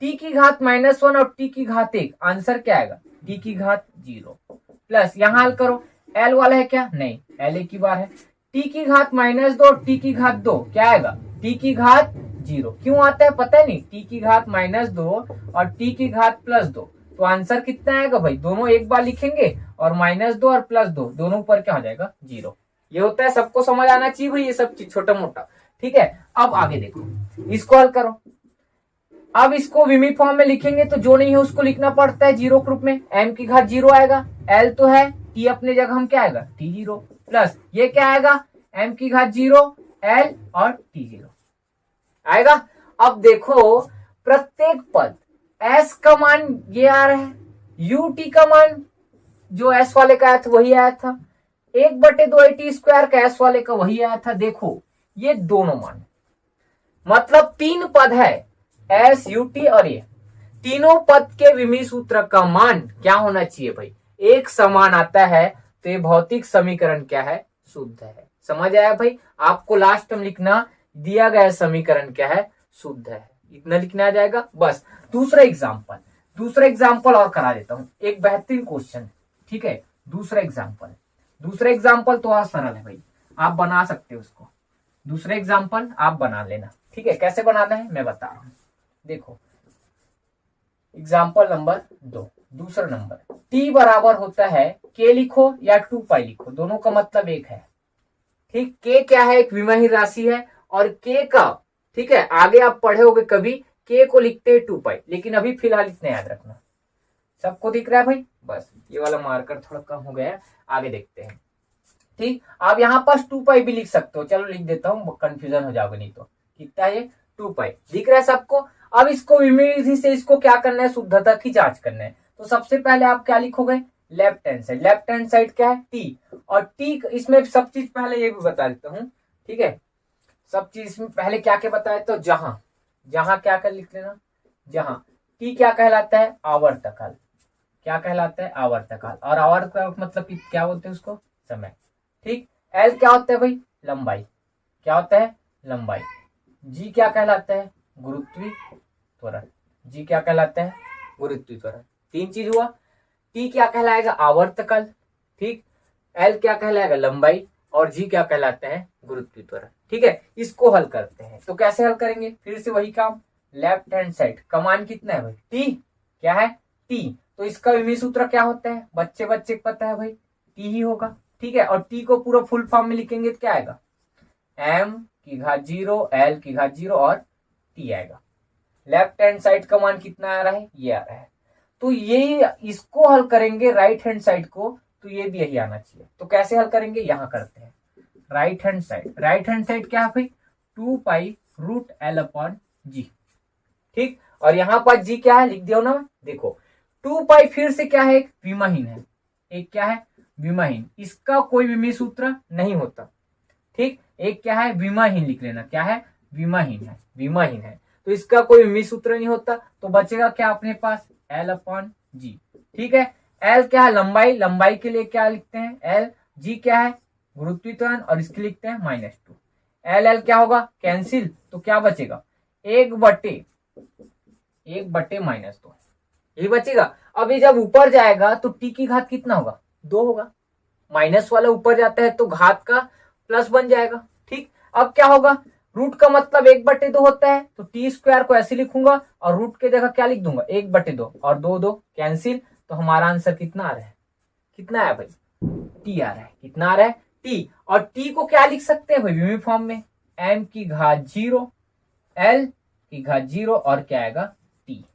टी की घात -1 और टी की घात 1, आंसर क्या आएगा टी की घात 0 प्लस, यहाँ हल करो एल वाला है क्या नहीं, एल एक की बार है, टी की घात -2 टी की घात 2, क्या आएगा टी की घात 0, क्यों आता है पता है नहीं, टी की घात -2 और टी की घात +2, तो आंसर कितना आएगा भाई, दोनों एक बार लिखेंगे और -2 और +2 दोनों ऊपर क्या हो जाएगा 0। ये होता है, सबको समझ आना चाहिए भाई ये सब चीज छोटा मोटा, ठीक है। अब आगे देखो, इसको हल करो। अब इसको विमीय फॉर्म में लिखेंगे तो जो नहीं है उसको लिखना पड़ता है जीरो के रूप में, m की घात 0 आएगा, l तो है, t अपने जगह हम क्या आएगा t0 प्लस ये क्या आएगा m की घात 0 l और t0 आएगा। अब देखो प्रत्येक पद s का मान ये आ रहा है, ut का मान जो s वाले का आया था वही आया था, 1/2 AT स्क्वायर का s वाले का वही आया था। देखो ये दोनों मान मतलब 3 पद है एस यू टी, और ये तीनों पद के विमीय सूत्र का मान क्या होना चाहिए भाई, एक समान आता है, तो ये भौतिक समीकरण क्या है, शुद्ध है। समझ आया भाई। आपको लास्ट में लिखना दिया गया समीकरण क्या है, शुद्ध है, इतना लिखना आ जाएगा बस। दूसरा एग्जाम्पल और करा देता हूं, एक बेहतरीन क्वेश्चन, ठीक है। दूसरा एग्जाम्पल तो और सरल है भाई, आप बना सकते हो उसको, दूसरा एग्जाम्पल आप बना लेना, ठीक है। कैसे बनाना है मैं बता रहा हूं, देखो एग्जाम्पल नंबर 2, दूसरा नंबर, t बराबर होता है k लिखो या 2π लिखो, दोनों का मतलब एक है, ठीक। k क्या है, एक विमाहीन राशि है, और k का, ठीक है, आगे आप पढ़े होगे कभी k को लिखते हैं 2π, लेकिन अभी फिलहाल इतना याद रखना। सबको दिख रहा है भाई, बस ये वाला मार्कर थोड़ा कम हो गया है, आगे देखते हैं, ठीक। आप यहाँ पास 2π भी लिख सकते हो, चलो लिख देता हूँ, कंफ्यूजन हो जाओगे नहीं तो। कितना है ये 2π, दिख रहा है सबको। अब इसको विमीय विधि से इसको क्या करना है, शुद्धता की जांच करना है। तो सबसे पहले आप क्या लिखोगे, लेफ्ट हैंड साइड क्या है टी, और टी इसमें सब चीज पहले ये भी बता देता हूँ, ठीक है, सब चीज इसमें पहले क्या क्या बताया, तो जहां जहां क्या कर लिख लेना, जहां टी क्या कहलाता है, आवर्तकाल, क्या कहलाता है, आवर्तकाल, और आवर्तकाल मतलब कि क्या बोलते हैं उसको, समय, ठीक। एल क्या होता है भाई, लंबाई, क्या होता है, लंबाई। जी क्या कहलाता है, गुरुत्वीय त्वरण, जी क्या कहलाता है, गुरुत्वीय त्वरण। तीन चीज हुआ। टी क्या कहलाएगा, आवर्तकाल, ठीक। एल क्या कहलाएगा, लंबाई, और जी क्या कहलाता है, गुरुत्वीय त्वरण, ठीक है। इसको हल करते हैं, तो कैसे हल करेंगे, फिर से वही काम, लेफ्ट हैंड साइड का मान कितना है भाई, टी, क्या है, टी, तो इसका विमीय सूत्र क्या होता है, बच्चे बच्चे को पता है भाई, टी ही होगा, ठीक है। और टी को पूरा फुल फॉर्म में लिखेंगे तो क्या आएगा, m की घात 0, l की घात 0 और t आएगा। लेफ्ट हैंड साइड का मान कितना आ रहा है, ये आ रहा है। तो ये इसको हल करेंगे राइट हैंड साइड को, तो ये भी यही आना चाहिए। तो कैसे हल करेंगे, यहां करते हैं राइट हैंड साइड क्या है भाई, 2 पाई रूट एल अपॉन जी, ठीक। और यहां पर जी क्या है लिख दिया ना, देखो 2 पाई फिर से क्या है, एक विमाहीन है, एक क्या है, विमाहीन, इसका कोई विमीय सूत्र नहीं होता, ठीक। एक क्या है, विमाहीन लिख लेना, क्या है, विमाहीन है, तो इसका कोई विमीय सूत्र नहीं होता, तो बचेगा क्या अपने पास, एल अपॉन जी, ठीक है। एल क्या है, लंबाई के लिए क्या लिखते हैं, एल, जी क्या है, गुरुत्वीय त्वरण, और इसके लिखते हैं -2। एल क्या होगा, कैंसिल, तो क्या बचेगा, 1/2 -2, यही बचेगा। अभी जब ऊपर जाएगा तो टी की घात कितना होगा, 2 होगा, माइनस वाला ऊपर जाता है तो घात का प्लस बन जाएगा, ठीक। अब क्या होगा, रूट का मतलब 1/2 होता है, तो टी स्क्वायर को ऐसे लिखूंगा और रूट के जगह क्या लिख दूंगा, 1/2, और 2 कैंसिल, तो हमारा आंसर कितना आ रहा है, कितना है भाई, टी आ रहा है, कितना आ रहा है, टी। और टी को क्या लिख सकते हैं भाई, विमीय फॉर्म में, m की घात 0, l की घात 0 और क्या आएगा, टी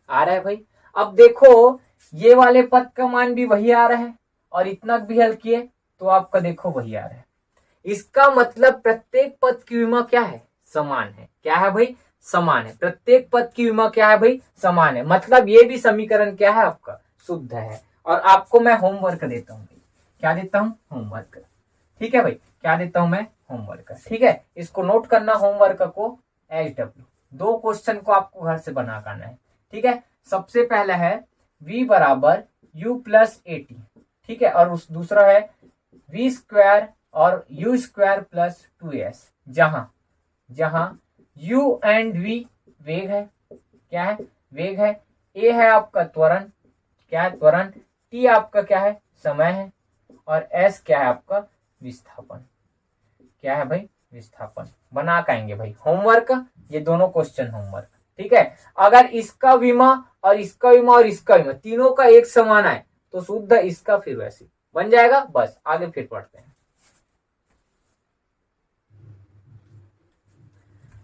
आ रहा है भाई। अब देखो ये वाले पद का मान भी वही आ रहा है, और इतना भी हल किए तो आपका देखो वही आ रहा है। इसका मतलब प्रत्येक पद की विमा क्या है, समान है, क्या है भाई, समान है। प्रत्येक पद की विमा क्या है भाई, समान है, मतलब ये भी समीकरण क्या है आपका, शुद्ध है। और आपको मैं होमवर्क देता हूँ, क्या देता हूँ, होमवर्क, ठीक है भाई, क्या देता हूं मैं, होमवर्क, ठीक है। इसको नोट करना, होमवर्क को HW, 2 क्वेश्चन को आपको घर से बना करना है, ठीक है। सबसे पहला है v बराबर u प्लस AT, ठीक है, और उस दूसरा है v स्क्वायर और u स्क्वायर प्लस 2s, जहां u एंड v वेग है, क्या है, वेग है, a है आपका त्वरण, क्या है, त्वरण, t आपका क्या है, समय है, और s क्या है आपका विस्थापन, क्या है भाई, विस्थापन। बना पाएंगे भाई होमवर्क, ये दोनों क्वेश्चन होमवर्क, ठीक है। अगर इसका विमा और इसका विमा और इसका विमा तीनों का एक समान है तो शुद्ध इसका फिर वैसे बन जाएगा। बस आगे फिर पढ़ते हैं।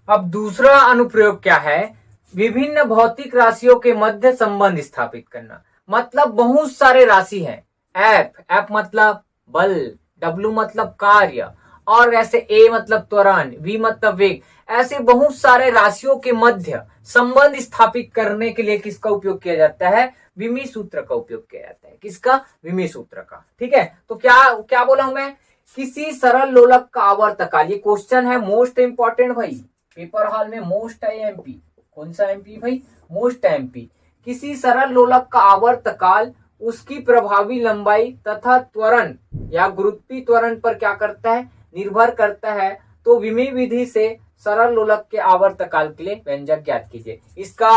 अब दूसरा अनुप्रयोग क्या है, विभिन्न भौतिक राशियों के मध्य संबंध स्थापित करना। मतलब बहुत सारे राशि हैं, एफ मतलब बल, डब्ल्यू मतलब कार्य, और ऐसे ए मतलब त्वरण, वी मतलब वेग, ऐसे बहुत सारे राशियों के मध्य संबंध स्थापित करने के लिए किसका उपयोग किया जाता है, विमीय सूत्र का उपयोग किया जाता है। किसका, विमीय सूत्र का, ठीक है। तो क्या क्या बोला हूं मैं, किसी सरल लोलक का आवर्तकाल, ये क्वेश्चन है मोस्ट इंपॉर्टेंट भाई, पेपर हॉल में मोस्ट एमपी, कौन सा एमपी भाई, मोस्ट एमपी। किसी सरल लोलक का आवर्तकाल उसकी प्रभावी लंबाई तथा त्वरण या गुरुत्वीय त्वरण पर क्या करता है, निर्भर करता है। तो विमीय विधि से सरल लोलक के आवर्तकाल के लिए व्यंजक ज्ञात कीजिए। इसका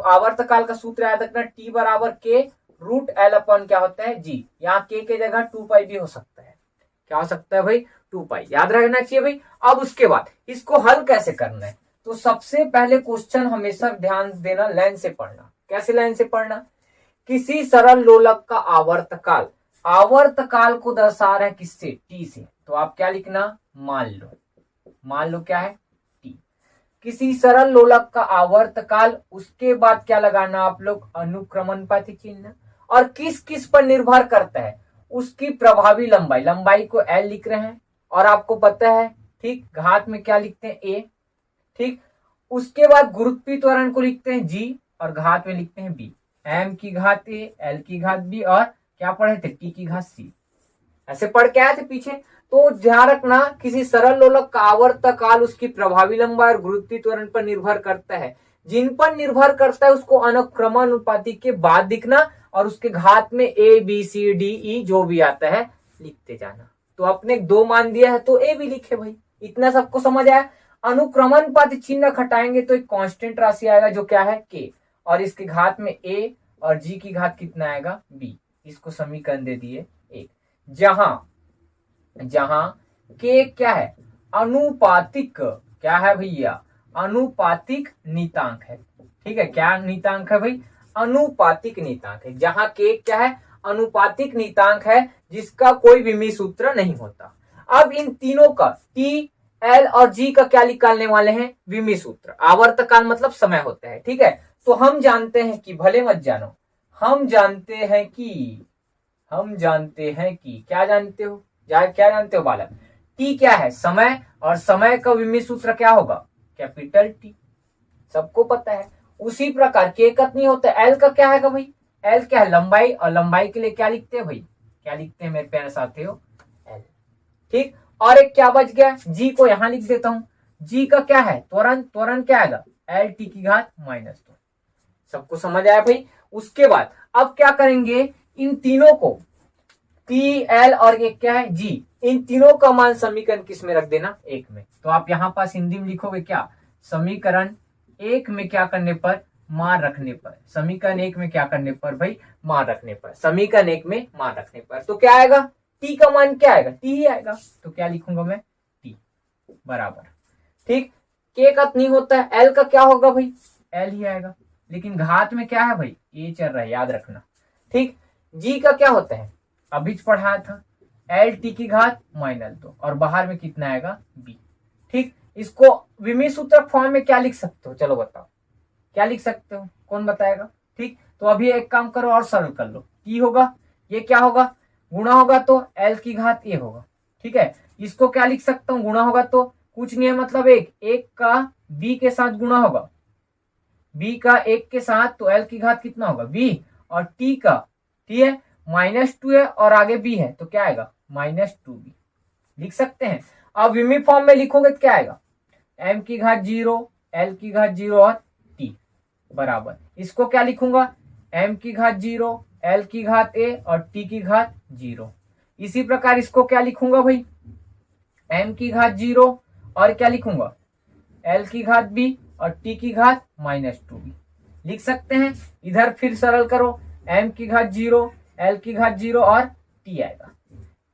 आवर्तकाल का सूत्र याद रखना, टी बराबर के रूट एल अपॉन क्या होता है, जी। यहाँ के जगह 2 पाई भी हो सकता है, क्या हो सकता है भाई, 2 पाई, याद रखना चाहिए भाई। अब उसके बाद इसको हल कैसे करना है, तो सबसे पहले क्वेश्चन हमेशा ध्यान देना, लाइन से पढ़ना। कैसे लाइन से पढ़ना, किसी सरल लोलक का आवर्तकाल, आवर्तकाल को दर्शा रहा है किससे, टी से, तो आप क्या लिखना, मान लो क्या है, टी। किसी सरल लोलक का आवर्तकाल, उसके बाद क्या लगाना आप लोग, अनुक्रमणित चिन्ह, और किस किस पर निर्भर करता है, उसकी प्रभावी लंबाई, लंबाई को एल लिख रहे हैं, और आपको पता है, ठीक, घात में क्या लिखते हैं, ए, ठीक। उसके बाद गुरुत्वीय त्वरण को लिखते हैं जी, और घात में लिखते हैं बी। m की घात a, l की घात b और क्या पढ़े थे t की घात c। ऐसे पढ़ के आए थे पीछे। तो ध्यान रखना किसी सरल लोलक का आवर्त काल उसकी प्रभावी लंबाई और गुरुत्वीय त्वरण पर निर्भर करता है। जिन पर निर्भर करता है उसको अनुक्रमानुपाती के बाद दिखना और उसके घात में a b c d e जो भी आता है लिखते जाना। तो अपने 2 मान दिया है तो a भी लिखे भाई। इतना सबको समझ आया। अनुक्रमानुपाती चिन्ह घटाएंगे तो एक कांस्टेंट राशि आएगा जो क्या है k, और इसके घात में a और g की घात कितना आएगा b। इसको समीकरण दे दिए 1, जहां k क्या है अनुपातिक, क्या है भैया अनुपातिक नीतांक है। ठीक है, क्या नीतांक है भाई अनुपातिक नीतांक है। जहां k क्या है अनुपातिक नीतांक है जिसका कोई विमीय सूत्र नहीं होता। अब इन तीनों का t l और g का क्या निकालने वाले हैं विमीय सूत्र। आवर्तकाल मतलब समय होता है। ठीक है, तो हम जानते हैं कि भले मत जानो, हम जानते हैं कि क्या जानते हो क्या जानते हो बालक, t क्या है समय, और समय का विमीय सूत्र क्या होगा कैपिटल T, सबको पता है। उसी प्रकार k कितनी होता है l का क्या है भाई, l क्या है लंबाई, और लंबाई के लिए क्या लिखते हैं भाई, क्या लिखते हैं मेरे प्यारे साथियों l। ठीक, और एक क्या बच गया g को यहां लिख देता हूं, g का क्या है त्वरण, त्वरण क्या आएगा l t की घात -2। सबको समझ आया भाई। उसके बाद अब क्या करेंगे इन तीनों को T L और एक क्या है G, इन तीनों का मान समीकरण किस में रख देना 1 में। तो आप यहां पास हिंदी में लिखोगे क्या समीकरण 1 में क्या करने पर मान रखने पर, समीकरण 1 में क्या करने पर भाई मान रखने पर, समीकरण 1 में मान रखने पर। तो क्या आएगा T का मान क्या आएगा T ही आएगा। तो क्या लिखूंगा मैं T बराबर। ठीक, K का नहीं होता है L का क्या होगा भाई L ही आएगा, लेकिन घात में क्या है भाई A चल रहा है याद रखना। ठीक, G का क्या होता है अभी पढ़ाया था l t की घात -2 और बाहर में कितना आएगा b। ठीक, इसको विमीय सूत्रक फॉर्म में क्या लिख सकते हो, चलो बताओ क्या लिख सकते हो, कौन बताएगा। ठीक, तो अभी एक काम करो और सरल कर लो, t होगा ये क्या होगा गुणा होगा तो l की घात a होगा। ठीक है, इसको क्या लिख सकता हूँ गुणा होगा तो कुछ नहीं है मतलब एक का b के साथ गुणा होगा, b का 1 के साथ तो l की घात कितना होगा b, और t का t है -2 है और आगे b है तो क्या आएगा -2b लिख सकते हैं। अब विमीय फॉर्म में लिखोगे तो क्या आएगा m की घात 0 l की घात 0 और t बराबर, इसको क्या लिखूंगा m की घात 0 l की घात a और t की घात 0। इसी प्रकार इसको क्या लिखूंगा भाई m की घात 0 और क्या लिखूंगा l की घात b और t की घात -2b लिख सकते हैं। इधर फिर सरल करो m की घात 0 l की घात 0 और t आएगा।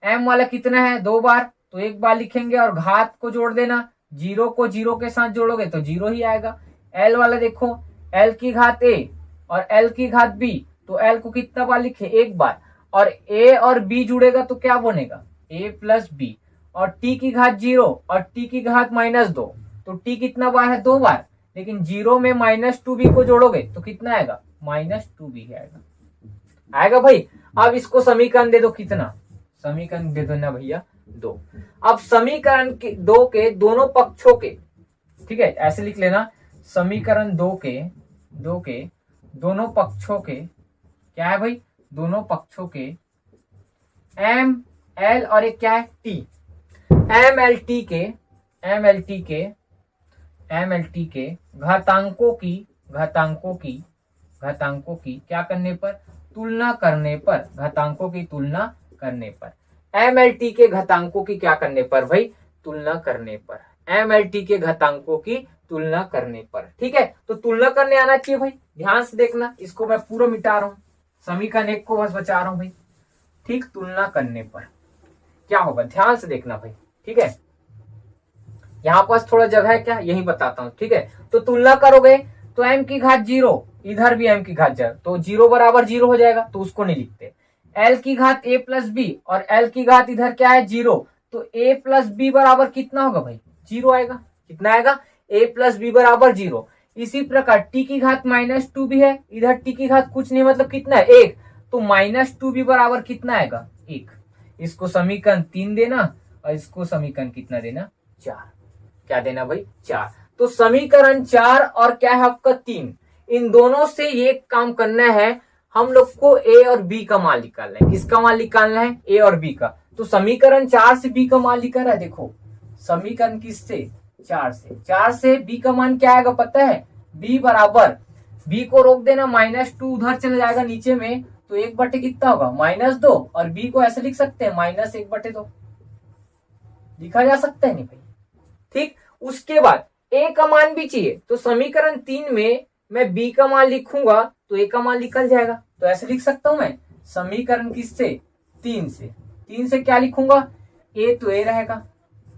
m वाला कितना है 2 बार तो 1 बार लिखेंगे और घात को जोड़ देना, 0 को 0 के साथ जोड़ोगे तो 0 ही आएगा। l वाला देखो l की घात a और l की घात b, तो l को कितना बार लिखे 1 बार, और a और b जुड़ेगा तो क्या बनेगा a प्लस b, और t की घात 0 और t की घात -2, तो t कितना बार है 2 बार, लेकिन 0 में -2b को जोड़ोगे तो कितना आएगा -2b आएगा भाई। अब इसको समीकरण दे दो, कितना समीकरण दे दो ना भैया 2। अब समीकरण के 2 के दोनों पक्षों के, ठीक है ऐसे लिख लेना समीकरण 2 के दोनों पक्षों के क्या है भाई दोनों पक्षों के m l और एक क्या है t, m l t के घातांकों की क्या करने पर तुलना करने पर, घातांकों की तुलना करने पर, MLT के घातांकों की क्या करने पर भाई तुलना करने पर, MLT के घातांकों की तुलना करने पर। ठीक है, तो तुलना करने आना चाहिए भाई, ध्यान से देखना, इसको मैं पूरा मिटा रहा हूं, समीकरण 1 को बस बचा रहा हूं भाई। ठीक, तुलना करने पर क्या होगा ध्यान से देखना भाई। ठीक है, यहाँ पास थोड़ा जगह है क्या यही बताता हूँ। ठीक है, तो तुलना करोगे तो m की घात 0, इधर भी m की घात 0, तो 0 बराबर 0 हो जाएगा तो उसको नहीं लिखते। l की घात a प्लस b और l की घात इधर क्या है 0, तो a प्लस b बराबर कितना होगा भाई 0 आएगा। कितना आएगा a प्लस b बराबर 0। इसी प्रकार t की घात -2 भी है, इधर t की घात कुछ नहीं मतलब कितना है 1, तो -2b बराबर कितना आएगा 1। इसको समीकरण 3 देना और इसको समीकरण कितना देना 4, क्या देना भाई 4। तो समीकरण 4 और क्या है आपका 3, इन दोनों से ये काम करना है हम लोग को ए और बी का मान निकालना है। किसका मान निकालना है? ए और बी का। तो समीकरण 4 से बी का मान निकाल रहा है। देखो समीकरण किससे? 4 से। 4 से बी का मान क्या आएगा पता है? बी बराबर, बी को रोक देना, -2 उधर चले जाएगा नीचे में, तो 1/, कितना होगा? -2। और बी को ऐसे लिख सकते हैं -1/2, लिखा जा सकता है नहीं भाई? ठीक। उसके बाद ए का मान भी चाहिए, तो समीकरण 3 में मैं बी का मान लिखूंगा तो ए का मान निकल जाएगा। तो ऐसे लिख सकता हूं मैं समीकरण किससे? 3 से। 3 से क्या लिखूंगा? ए तो ए रहेगा,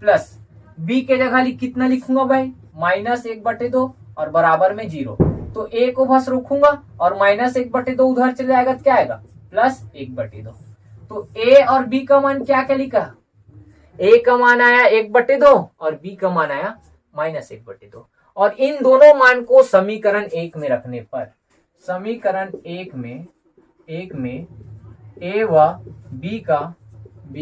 प्लस बी के जगह कितना लिखूंगा भाई? -1/2 और बराबर में 0। तो ए को बस रोकूंगा और -1/2 उधर चले जाएगा तो क्या आएगा? +1/2। तो ए और बी का मान क्या क्या लिखा? ए का मान आया 1/2 और बी का मान आया -1/2। और इन दोनों मान को समीकरण 1 में रखने पर, समीकरण 1 में ए व बी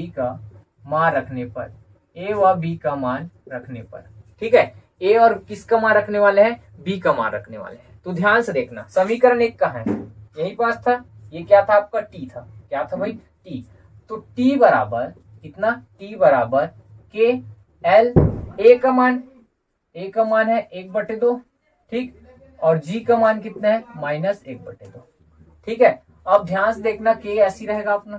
का मान रखने पर, ए व बी का मान रखने पर, ठीक है, ए और किसका मान रखने वाले हैं? बी का मान रखने वाले हैं। तो ध्यान से देखना, समीकरण 1 कहाँ है? यही पास था। ये क्या था आपका? टी था। क्या था भाई? टी। तो टी बराबर कितना? टी बराबर के एल, ए का मान है 1/2, ठीक, और जी का मान कितना है? -1/2, ठीक है। अब ध्यान से देखना, के ऐसी रहेगा अपना,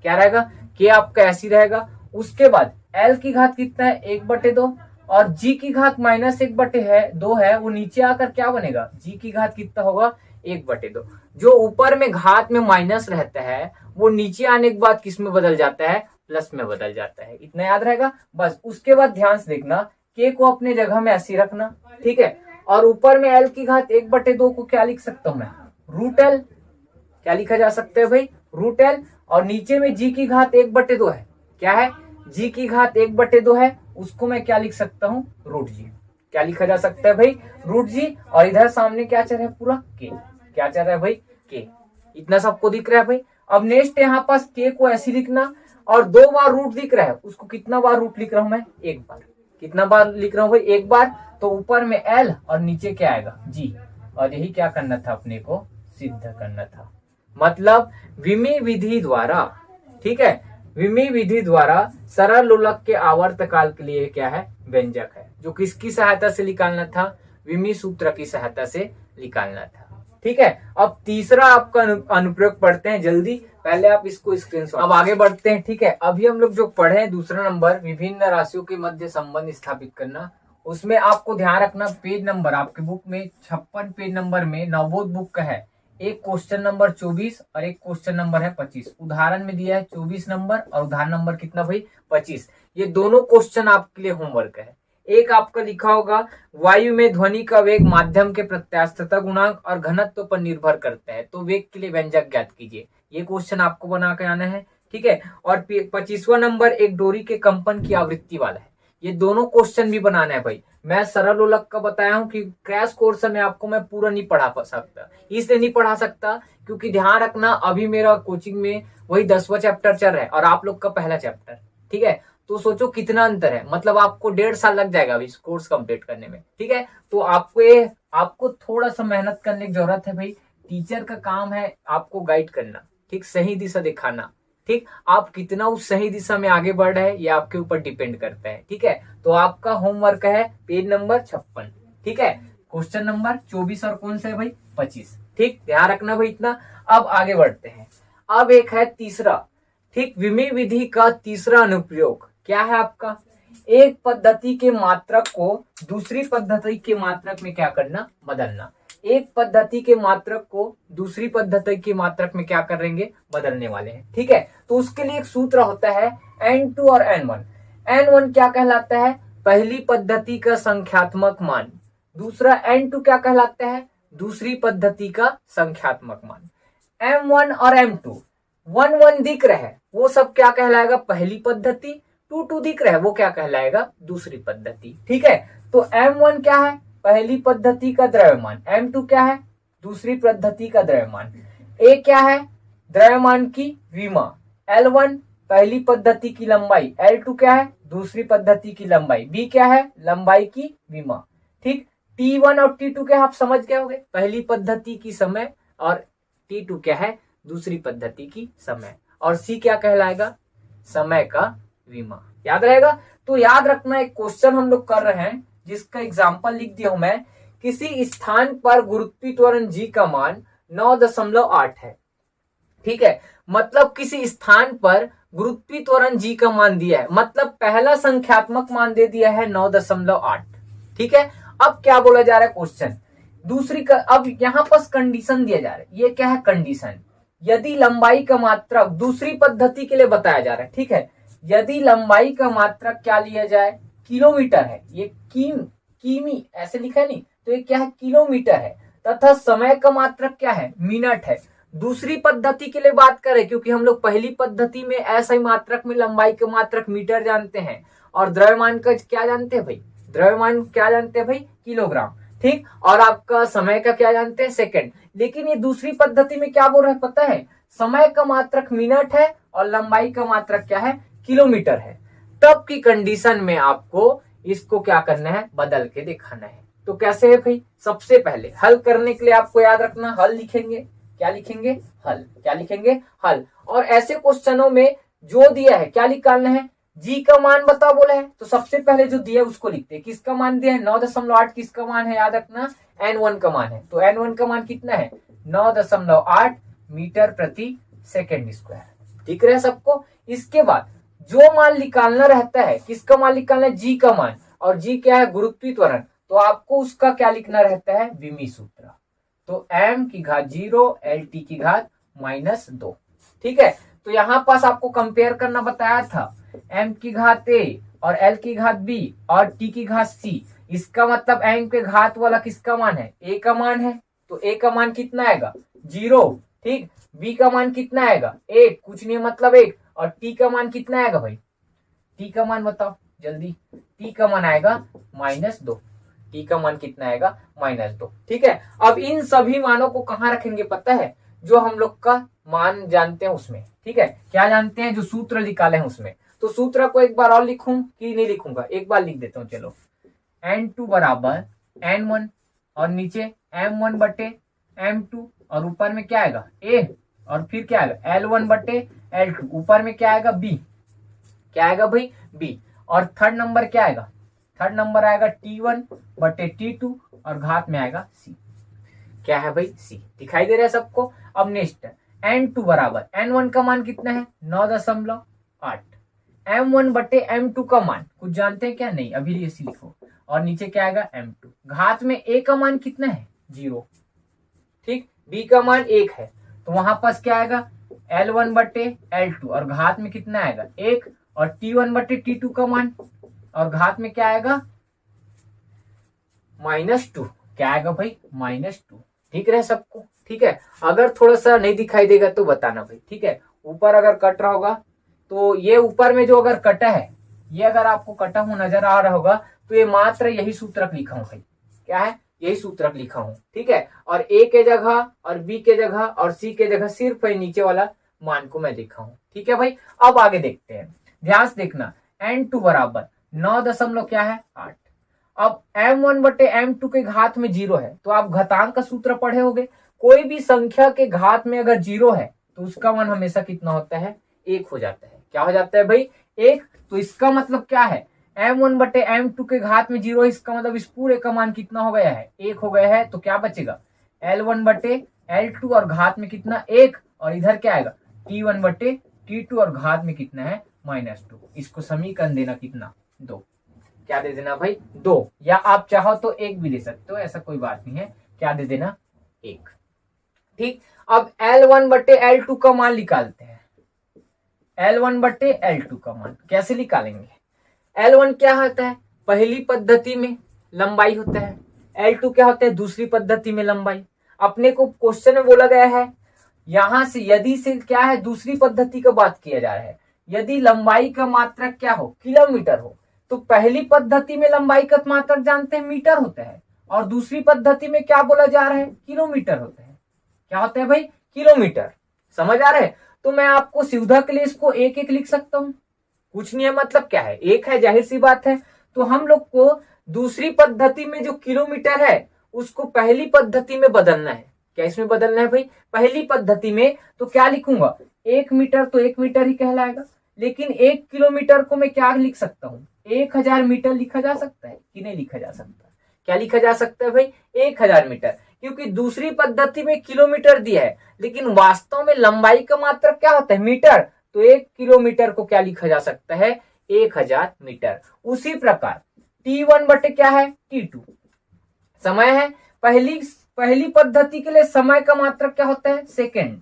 क्या रहेगा? के आपका ऐसी रहेगा। उसके बाद एल की घात कितना है? 1/2, और जी की घात -1/2 है, वो नीचे आकर क्या बनेगा? जी की घात कितना होगा? 1/2। जो ऊपर में घात में माइनस रहता है वो नीचे आने के बाद किस में बदल जाता है? प्लस में बदल जाता है। इतना याद रहेगा बस। उसके बाद ध्यान से देखना, के को अपने जगह में ऐसी रखना, ठीक है, और ऊपर में एल की घात 1/2 को क्या लिख सकता हूं मैं? √L। क्या लिखा जा सकता है भाई? √L। और नीचे में जी की घात 1/2 है। क्या है? जी की घात 1/2 है, उसको मैं क्या लिख सकता हूँ? √G। क्या लिखा जा सकता है भाई? √G। और इधर सामने क्या चल रहा है? पूरा के। क्या चल रहा है भाई? के। इतना सबको दिख रहा है भाई? अब नेक्स्ट यहाँ पास के को ऐसी लिखना, और 2 बार रूट दिख रहा है, उसको कितना बार रूट लिख रहा हूं मैं? 1 बार। कितना बार लिख रहा हूं भाई? 1 बार। तो ऊपर में एल और नीचे क्या आएगा? जी। और यही क्या करना था अपने को? सिद्ध करना था। मतलब विमी विधि द्वारा, ठीक है, विमी विधि द्वारा सरल लोलक के आवर्तकाल के लिए क्या है? व्यंजक है, जो किसकी सहायता से निकालना था? विमी सूत्र की सहायता से निकालना था, ठीक है। अब तीसरा आपका अनुप्रयोग पढ़ते हैं जल्दी, पहले आप इसको स्क्रीनशॉट। अब आगे बढ़ते हैं, ठीक है। अभी हम लोग जो पढ़े हैं दूसरा नंबर, विभिन्न राशियों के मध्य संबंध स्थापित करना, उसमें आपको ध्यान रखना पेज नंबर आपके बुक में 56 पेज नंबर में नवबोध बुक का है। एक क्वेश्चन नंबर 24 और एक क्वेश्चन नंबर है 25। उदाहरण में दिया है 24 नंबर और उदाहरण नंबर कितना भाई? 25। ये दोनों क्वेश्चन आपके लिए होमवर्क है। एक आपका लिखा होगा, वायु में ध्वनि का वेग माध्यम के प्रत्यास्थता गुणांक और घनत्व पर निर्भर करता है, तो वेग के लिए व्यंजक ज्ञात कीजिए। ये क्वेश्चन आपको बना के आना है, ठीक है। और 25वां नंबर एक डोरी के कंपन की आवृत्ति वाला है। ये दोनों क्वेश्चन भी बनाना है भाई। मैं सरल लोलक का बताया हूं कि क्रैश कोर्स में आपको मैं पूरा नहीं पढ़ा सकता, इसलिए नहीं पढ़ा सकता क्योंकि ध्यान रखना अभी मेरा कोचिंग में वही 10वां चैप्टर चल रहा है और आप लोग का पहला चैप्टर, ठीक है। तो सोचो कितना अंतर है, मतलब आपको 1.5 साल लग जाएगा अभी इस कोर्स कंप्लीट करने में, ठीक है। तो आपको थोड़ा सा मेहनत करने की जरूरत है भाई। टीचर का काम है आपको गाइड करना, ठीक, सही दिशा दिखाना, ठीक। आप कितना उस सही दिशा में आगे बढ़ रहे हैं ये आपके ऊपर डिपेंड करता है, ठीक है। तो आपका होमवर्क है पेज नंबर 56, ठीक है, क्वेश्चन नंबर 24 और कौन सा है भाई? 25, ठीक, ध्यान रखना भाई इतना। अब आगे बढ़ते हैं। अब एक है तीसरा, ठीक, विमी विधि का तीसरा अनुप्रयोग क्या है आपका? एक पद्धति के मात्रक को दूसरी पद्धति के मात्रक में क्या करना? बदलना। एक पद्धति के मात्रक को दूसरी पद्धति के मात्रक में क्या करेंगे? बदलने वाले हैं, ठीक है। तो उसके लिए एक सूत्र होता है N2 और N1। N1 क्या कहलाता है? पहली पद्धति का संख्यात्मक मान। दूसरा N2 क्या कहलाता है? दूसरी पद्धति का संख्यात्मक मान। M1 और M2 1 दिख रहा है वो सब क्या कहलाएगा? पहली पद्धति। 2 दिख रहा है वो क्या कहलाएगा? दूसरी पद्धति, ठीक है। तो M1 क्या है? पहली पद्धति का द्रव्यमान। M2 क्या है? दूसरी पद्धति का द्रव्यमान। A क्या है? द्रव्यमान की विमा। L1 पहली पद्धति की लंबाई। L2 क्या है? दूसरी पद्धति की लंबाई। B क्या है? लंबाई की विमा, ठीक। T1 और T2 क्या आप समझ गए होंगे? पहली पद्धति की समय और T2 क्या है, दूसरी पद्धति की समय, और C क्या कहलाएगा, समय का विमा। याद रहेगा। तो याद रखना, एक क्वेश्चन हम लोग कर रहे हैं जिसका एग्जाम्पल लिख दिया हूं मैं। किसी स्थान पर गुरुत्वीय त्वरण G का मान 9.8 है। ठीक है, मतलब किसी स्थान पर गुरुत्वीय त्वरण G का मान दिया है, मतलब पहला संख्यात्मक मान दे दिया है 9.8। ठीक है, अब क्या बोला जा रहा है क्वेश्चन, अब यहां पर कंडीशन दिया जा रहा है। ये क्या है, कंडीशन, यदि लंबाई का मात्रक, दूसरी पद्धति के लिए बताया जा रहा है। ठीक है, यदि लंबाई का मात्रक क्या लिया जाए, किलोमीटर है, ये किमी ऐसे लिखा है नहीं, तो ये क्या है, किलोमीटर है, तथा समय का मात्रक क्या है, मिनट है। दूसरी पद्धति के लिए बात करें, क्योंकि हम लोग पहली पद्धति में ऐसा ही मात्रक में लंबाई का मात्रक मीटर जानते हैं, और द्रव्यमान का क्या जानते हैं भाई, द्रव्यमान क्या जानते हैं भाई, किलोग्राम। ठीक, और आपका समय का क्या जानते हैं, सेकंड। लेकिन ये दूसरी पद्धति में क्या बोल रहा है पता है, समय का मात्रक मिनट है और लंबाई का मात्रक क्या है, किलोमीटर है। तब की कंडीशन में आपको इसको क्या करना है, बदल के दिखाना है। तो कैसे है भाई, सबसे पहले हल करने के लिए आपको याद रखना, हल लिखेंगे, क्या लिखेंगे, हल, क्या लिखेंगे, हल। और ऐसे क्वेश्चनों में जो दिया है क्या निकालना है, जी का मान बताओ बोला है, तो सबसे पहले जो दिया है उसको लिखते हैं। किसका मान दिया है, 9.8 किसका मान है, याद रखना n1 का मान है। तो n1 का मान कितना है, 9.8 मीटर प्रति सेकेंड स्क्वायर। ठीक है सबको। इसके बाद जो मान निकालना रहता है, किसका मान निकालना है, जी का मान, और जी क्या है, गुरुत्वीय त्वरण, तो आपको उसका क्या लिखना रहता है, विमी सूत्र। तो m की घात 0 LT की घात -2। ठीक है, तो यहां पास आपको कंपेयर करना बताया था, m की घात a और l की घात b और t की घात c। इसका मतलब m के घात वाला किसका मान है, a का मान है, तो a का मान कितना आएगा, 0। ठीक, b का मान कितना आएगा, 1, कुछ नहीं मतलब 1, और t का मान कितना आएगा भाई, t का मान बताओ जल्दी, t का मान आएगा -2। t का मान कितना आएगा, -2। ठीक है, अब इन सभी मानों को कहाँ रखेंगे पता है, जो हम लोग का मान जानते हैं उसमें। ठीक है, क्या जानते हैं, जो सूत्र निकाले हैं उसमें। तो सूत्र को एक बार और लिखूं कि नहीं लिखूंगा, एक बार लिख देता हूं चलो। n2 बराबर n1, और नीचे m1 बटे m2, और ऊपर में क्या आएगा a, और फिर क्या आएगा l1 बटे l2, ऊपर में क्या आएगा b, क्या आएगा भाई b, और थर्ड नंबर क्या आएगा, थर्ड नंबर आएगा t1 बटे t2, और घात में आएगा c, क्या है भाई c। दिखाई दे रहा है सबको। अब नेक्स्ट n2 बराबर n1 का मान कितना है, 9.8, m1 बटे m2 का मान कुछ जानते हैं क्या, नहीं, अभी ऐसे लिखो, और नीचे क्या आएगा m2, घात में a का मान कितना है, 0। ठीक, b का मान 1 है, तो वहां पास क्या आएगा l1 बटे l2, और घात में कितना आएगा 1, और t1 बटे t2 का मान, और घात में क्या आएगा -2, क्या आएगा भाई -2। ठीक है सबको। ठीक है, अगर थोड़ा सा नहीं दिखाई देगा तो बताना भाई। ठीक है, ऊपर अगर कट रहा होगा तो ये ऊपर में जो अगर कटा है, ये अगर आपको कटा हुआ नजर आ रहा होगा, तो ये मात्र यही सूत्रक लिखा हूं भाई, क्या है, यही सूत्रक लिखा हूं। ठीक है, और a के जगह और b के जगह और c के जगह सिर्फ नीचे वाला मान को मैं देखा हूं। ठीक है भाई, अब आगे देखते हैं, ध्यान से देखना। n2 बराबर 9 क्या है 8। अब m1 बटे m2 के घात में 0 है, तो आप घातांक का सूत्र पढ़े होंगे, कोई भी संख्या के घात में अगर 0 है तो उसका मान हमेशा कितना होता है, 1 हो जाता है। क्या हो जाता है भाई, 1। तो इसका मतलब क्या है, m1 बटे m2 के घात में 0, इसका मतलब इस पूरे का मान कितना हो गया है, 1 हो गया है। तो क्या बचेगा, l1 बटे l2 और घात में कितना 1, और इधर क्या आएगा t1 बटे t2 और घात में कितना है -2। इसको समीकरण देना कितना, 2। क्या दे देना भाई, 2, या आप चाहो तो 1 भी दे सकते हो, ऐसा कोई बात नहीं है। क्या दे देना, 1। ठीक, अब L1 बटे L2 का मान निकालते हैं। L1 बटे L2 का मान कैसे निकालेंगे, L1 क्या होता है, पहली पद्धति में लंबाई होता है, L2 क्या होता है, दूसरी पद्धति में लंबाई। अपने को क्वेश्चन में बोला गया है, यहां से यदि से क्या है, दूसरी पद्धति का बात किया जा रहा है, यदि लंबाई का मात्रक क्या हो, किलोमीटर हो, तो पहली पद्धति में लंबाई का मात्रक जानते हैं मीटर होता है, और दूसरी पद्धति में क्या बोला जा रहा है, किलोमीटर होता है। क्या होता है भाई, किलोमीटर। समझ आ रहा है। तो मैं आपको सुविधा के लिए इसको एक एक लिख सकता हूं, कुछ नहीं है, मतलब क्या है, एक है, जाहिर सी बात है। तो हम लोग को दूसरी पद्धति में जो किलोमीटर है उसको पहली पद्धति में बदलना है। क्या इसमें बदलना है भाई? पहली पद्धति में तो क्या लिखूंगा, 1 मीटर तो 1 मीटर ही कहलाएगा, लेकिन 1 किलोमीटर को मैं क्या लिख सकता हूँ, 1000 मीटर लिखा जा सकता है कि नहीं लिखा जा सकता? क्या लिखा जा सकता है भाई? 1000 मीटर, क्योंकि दूसरी पद्धति में किलोमीटर दिया है, लेकिन वास्तव में लंबाई का मात्रक क्या होता है, मीटर। तो 1 किलोमीटर को क्या लिखा जा सकता है, 1000 मीटर। उसी प्रकार T1 बटे क्या है, T2 समय है। पहली पद्धति के लिए समय का मात्रक क्या होता है, सेकेंड।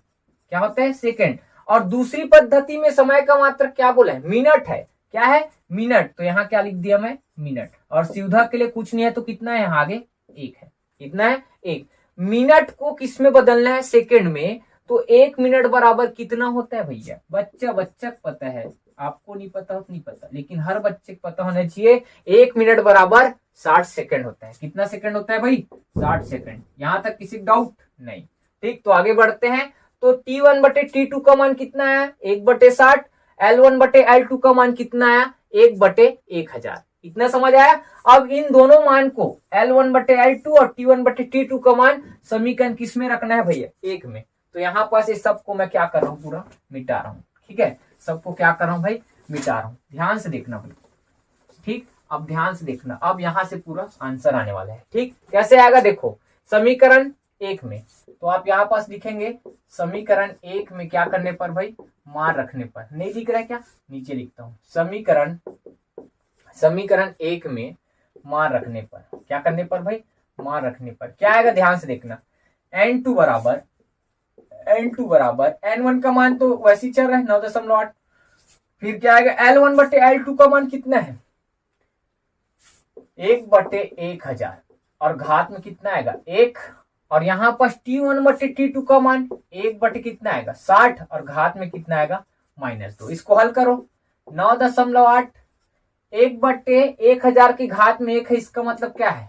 क्या होता है, सेकेंड। और दूसरी पद्धति में समय का मात्रक क्या बोला है, मिनट है। क्या है, मिनट। तो यहाँ क्या लिख दिया मैं, मिनट। और सुविधा के लिए कुछ नहीं है तो कितना है आगे, 1 है। कितना है, 1। मिनट को किस में बदलना है, सेकेंड में। तो 1 मिनट बराबर कितना होता है भैया, बच्चा पता है, आपको नहीं पता हो नहीं पता, लेकिन हर बच्चे को पता होना चाहिए। 1 मिनट बराबर 60 सेकंड होता है। कितना सेकंड होता है भाई, 60 सेकंड। यहां तक किसी डाउट नहीं? ठीक, तो आगे बढ़ते हैं। तो T1 बटे T2 का मान कितना आया, 1/60। L1 बटे L2 का मान कितना आया, 1/1000। इतना समझ आया? अब इन दोनों मान को L1 बटे L2 और T1 बटे T2 का मान समीकरण किस में रखना है भैया, 1 में। तो यहाँ पास इस सबको मैं क्या कर रहा हूँ, पूरा मिटा रहा हूँ। ठीक है, सबको क्या कर रहा हूँ भाई, मिटा रहा हूँ। ध्यान से देखना भाई, ठीक। अब ध्यान से देखना, अब यहाँ से पूरा आंसर आने वाला है। ठीक, कैसे आएगा देखो, समीकरण 1 में तो आप यहाँ पास लिखेंगे समीकरण 1 में क्या करने पर भाई, मान रखने पर। नहीं लिख रहा है क्या, नीचे लिखता हूँ, समीकरण 1 में मान रखने पर। क्या करने पर भाई, मान रखने पर क्या आएगा, ध्यान से देखना। N2 बराबर N1 का मान तो वैसे ही चल रहा है 9.8। फिर क्या आएगा, L1 बटे L2 का मान कितना है, 1/1000। और घात में कितना आएगा, 1। और यहाँ पर T1 बटे T2 का मान 1 बटे कितना आएगा, 60। और घात में कितना आएगा, -2। इसको हल करो, 9.8 1/1000 की घात में 1 है, इसका मतलब क्या है,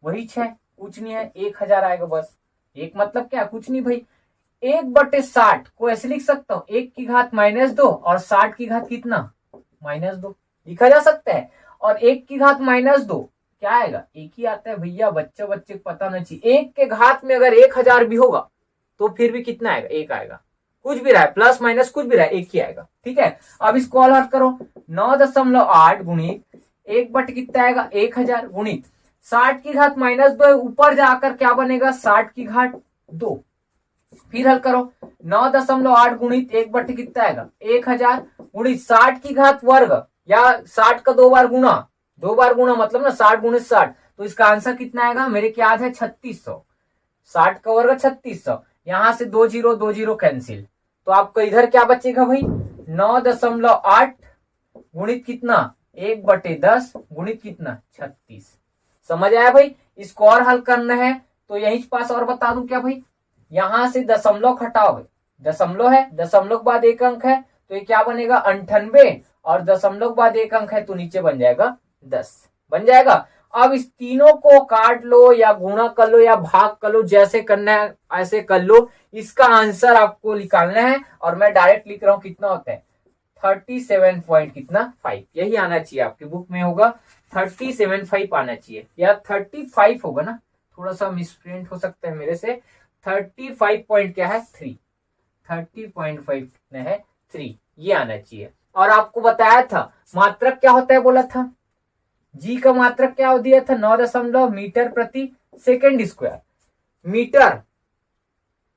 वही 6, कुछ नहीं है, 1000 आएगा बस। 1 मतलब क्या, कुछ नहीं भाई। 1/60 को ऐसे लिख सकता हूँ, 1 की घात -2 और 60 की घात कितना, -2 लिखा जा सकता है। और 1 की घात -2 क्या आएगा, 1 ही आता है भैया। बच्चे को पता होना चाहिए। 1 के घात में अगर 1000 भी होगा तो फिर भी कितना आएगा, 1 आएगा। कुछ भी रहा है, प्लस माइनस कुछ भी रहा है, 1 ही आएगा। ठीक है, अब इसको हल करो, 9.8 गुणित 1 बटे कितना आएगा, 1000 गुणित 60 की घात -2, ऊपर जाकर क्या बनेगा, 60 की घात 2। फिर हल करो, 9.8 गुणित 1 बटे कितना आएगा, 1000 गुणित 60 की घात वर्ग, या 60 का 2 बार गुणा मतलब ना 60 गुणित 60। तो इसका आंसर कितना आएगा, मेरे क्या याद है, 3600। 60 का वर्ग 3600। यहां से 2 0 कैंसिल, तो आपको इधर क्या बचेगा भाई, 9.8 गुणित कितना, 1/10 गुणित कितना, 36। समझ आया भाई? इसको और हल करना है तो यहीं पास और बता दूं क्या भाई, यहां से दशमलव हटाओ भाई, दशमलव है, दशमलव के बाद 1 अंक है तो ये क्या बनेगा, 98। और दशमलव के बाद 1 अंक है तो नीचे बन जाएगा 10, बन जाएगा। अब इस तीनों को काट लो या गुणा कर लो या भाग कर लो, जैसे करना है ऐसे कर लो। इसका आंसर आपको निकालना है और मैं डायरेक्ट लिख रहा हूं, कितना होता है, 37 पॉइंट कितना 5। यही आना चाहिए, आपकी बुक में होगा 37.5 आना चाहिए, या 35 होगा ना, थोड़ा सा मिसप्रिंट हो सकता है मेरे से। 35 पॉइंट क्या है, 3। 30.5 कितना है, 3, ये आना चाहिए। और आपको बताया था मात्रक क्या होता है, बोला था जी का मात्रक क्या दिया था, 9 मीटर प्रति सेकेंड स्क्वायर, मीटर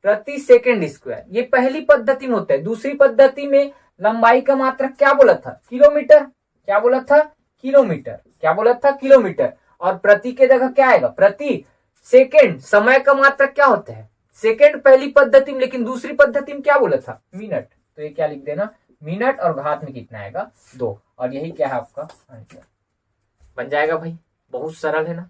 प्रति सेकेंड स्क्वायर। ये पहली पद्धति में होता है। दूसरी पद्धति में लंबाई का मात्रक क्या बोला था, किलोमीटर। क्या बोला था, किलोमीटर। क्या बोला था, किलोमीटर। और प्रति के जगह क्या आएगा, प्रति सेकेंड। समय का मात्रक क्या होता है, सेकेंड पहली पद्धति में, लेकिन दूसरी पद्धति में क्या बोला था, मिनट। तो ये क्या लिख देना, मिनट। और घात में कितना आएगा, 2। और यही क्या है आपका आंसर, बन जाएगा भाई। बहुत सरल है ना,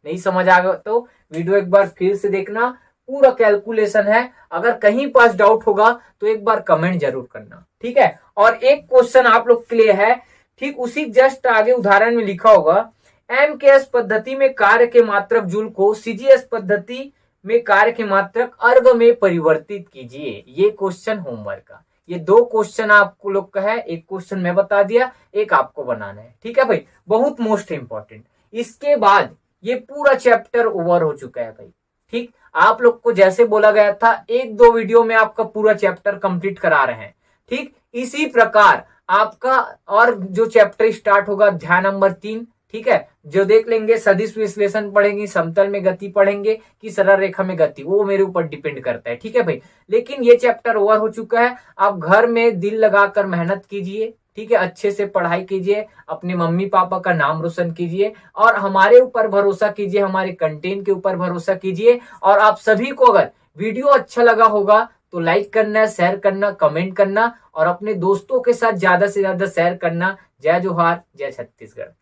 नहीं समझ आ गया तो वीडियो एक बार फिर से देखना, पूरा कैलकुलेशन है। अगर कहीं पास डाउट होगा तो एक बार कमेंट जरूर करना, ठीक है। और एक क्वेश्चन आप लोग के लिए है, ठीक उसी जस्ट आगे उदाहरण में लिखा होगा, एमकेएस पद्धति में कार्य के मात्रक जूल को सीजीएस पद्धति में कार्य के मात्रक अर्ग में परिवर्तित कीजिए। ये क्वेश्चन होमवर्क का, ये 2 क्वेश्चन आपको लोग का है। एक क्वेश्चन मैं बता दिया, एक आपको बनाना है, ठीक है भाई। बहुत मोस्ट इंपॉर्टेंट। इसके बाद ये पूरा चैप्टर ओवर हो चुका है भाई, ठीक, आप लोग को जैसे बोला गया था 1-2 वीडियो में आपका पूरा चैप्टर कंप्लीट करा रहे हैं। ठीक, इसी प्रकार आपका और जो चैप्टर स्टार्ट होगा ध्यान नंबर 3, ठीक है, जो देख लेंगे सदिश विश्लेषण पढ़ेंगे, समतल में गति पढ़ेंगे कि सरल रेखा में गति, वो मेरे ऊपर डिपेंड करता है। ठीक है भाई, लेकिन ये चैप्टर ओवर हो चुका है। आप घर में दिल लगाकर मेहनत कीजिए, ठीक है, अच्छे से पढ़ाई कीजिए, अपने मम्मी पापा का नाम रोशन कीजिए और हमारे ऊपर भरोसा कीजिए, हमारे कंटेंट के ऊपर भरोसा कीजिए। और आप सभी को अगर वीडियो अच्छा लगा होगा तो लाइक करना, शेयर करना, कमेंट करना और अपने दोस्तों के साथ ज्यादा से ज्यादा शेयर करना। जय जोहार, जय छत्तीसगढ़।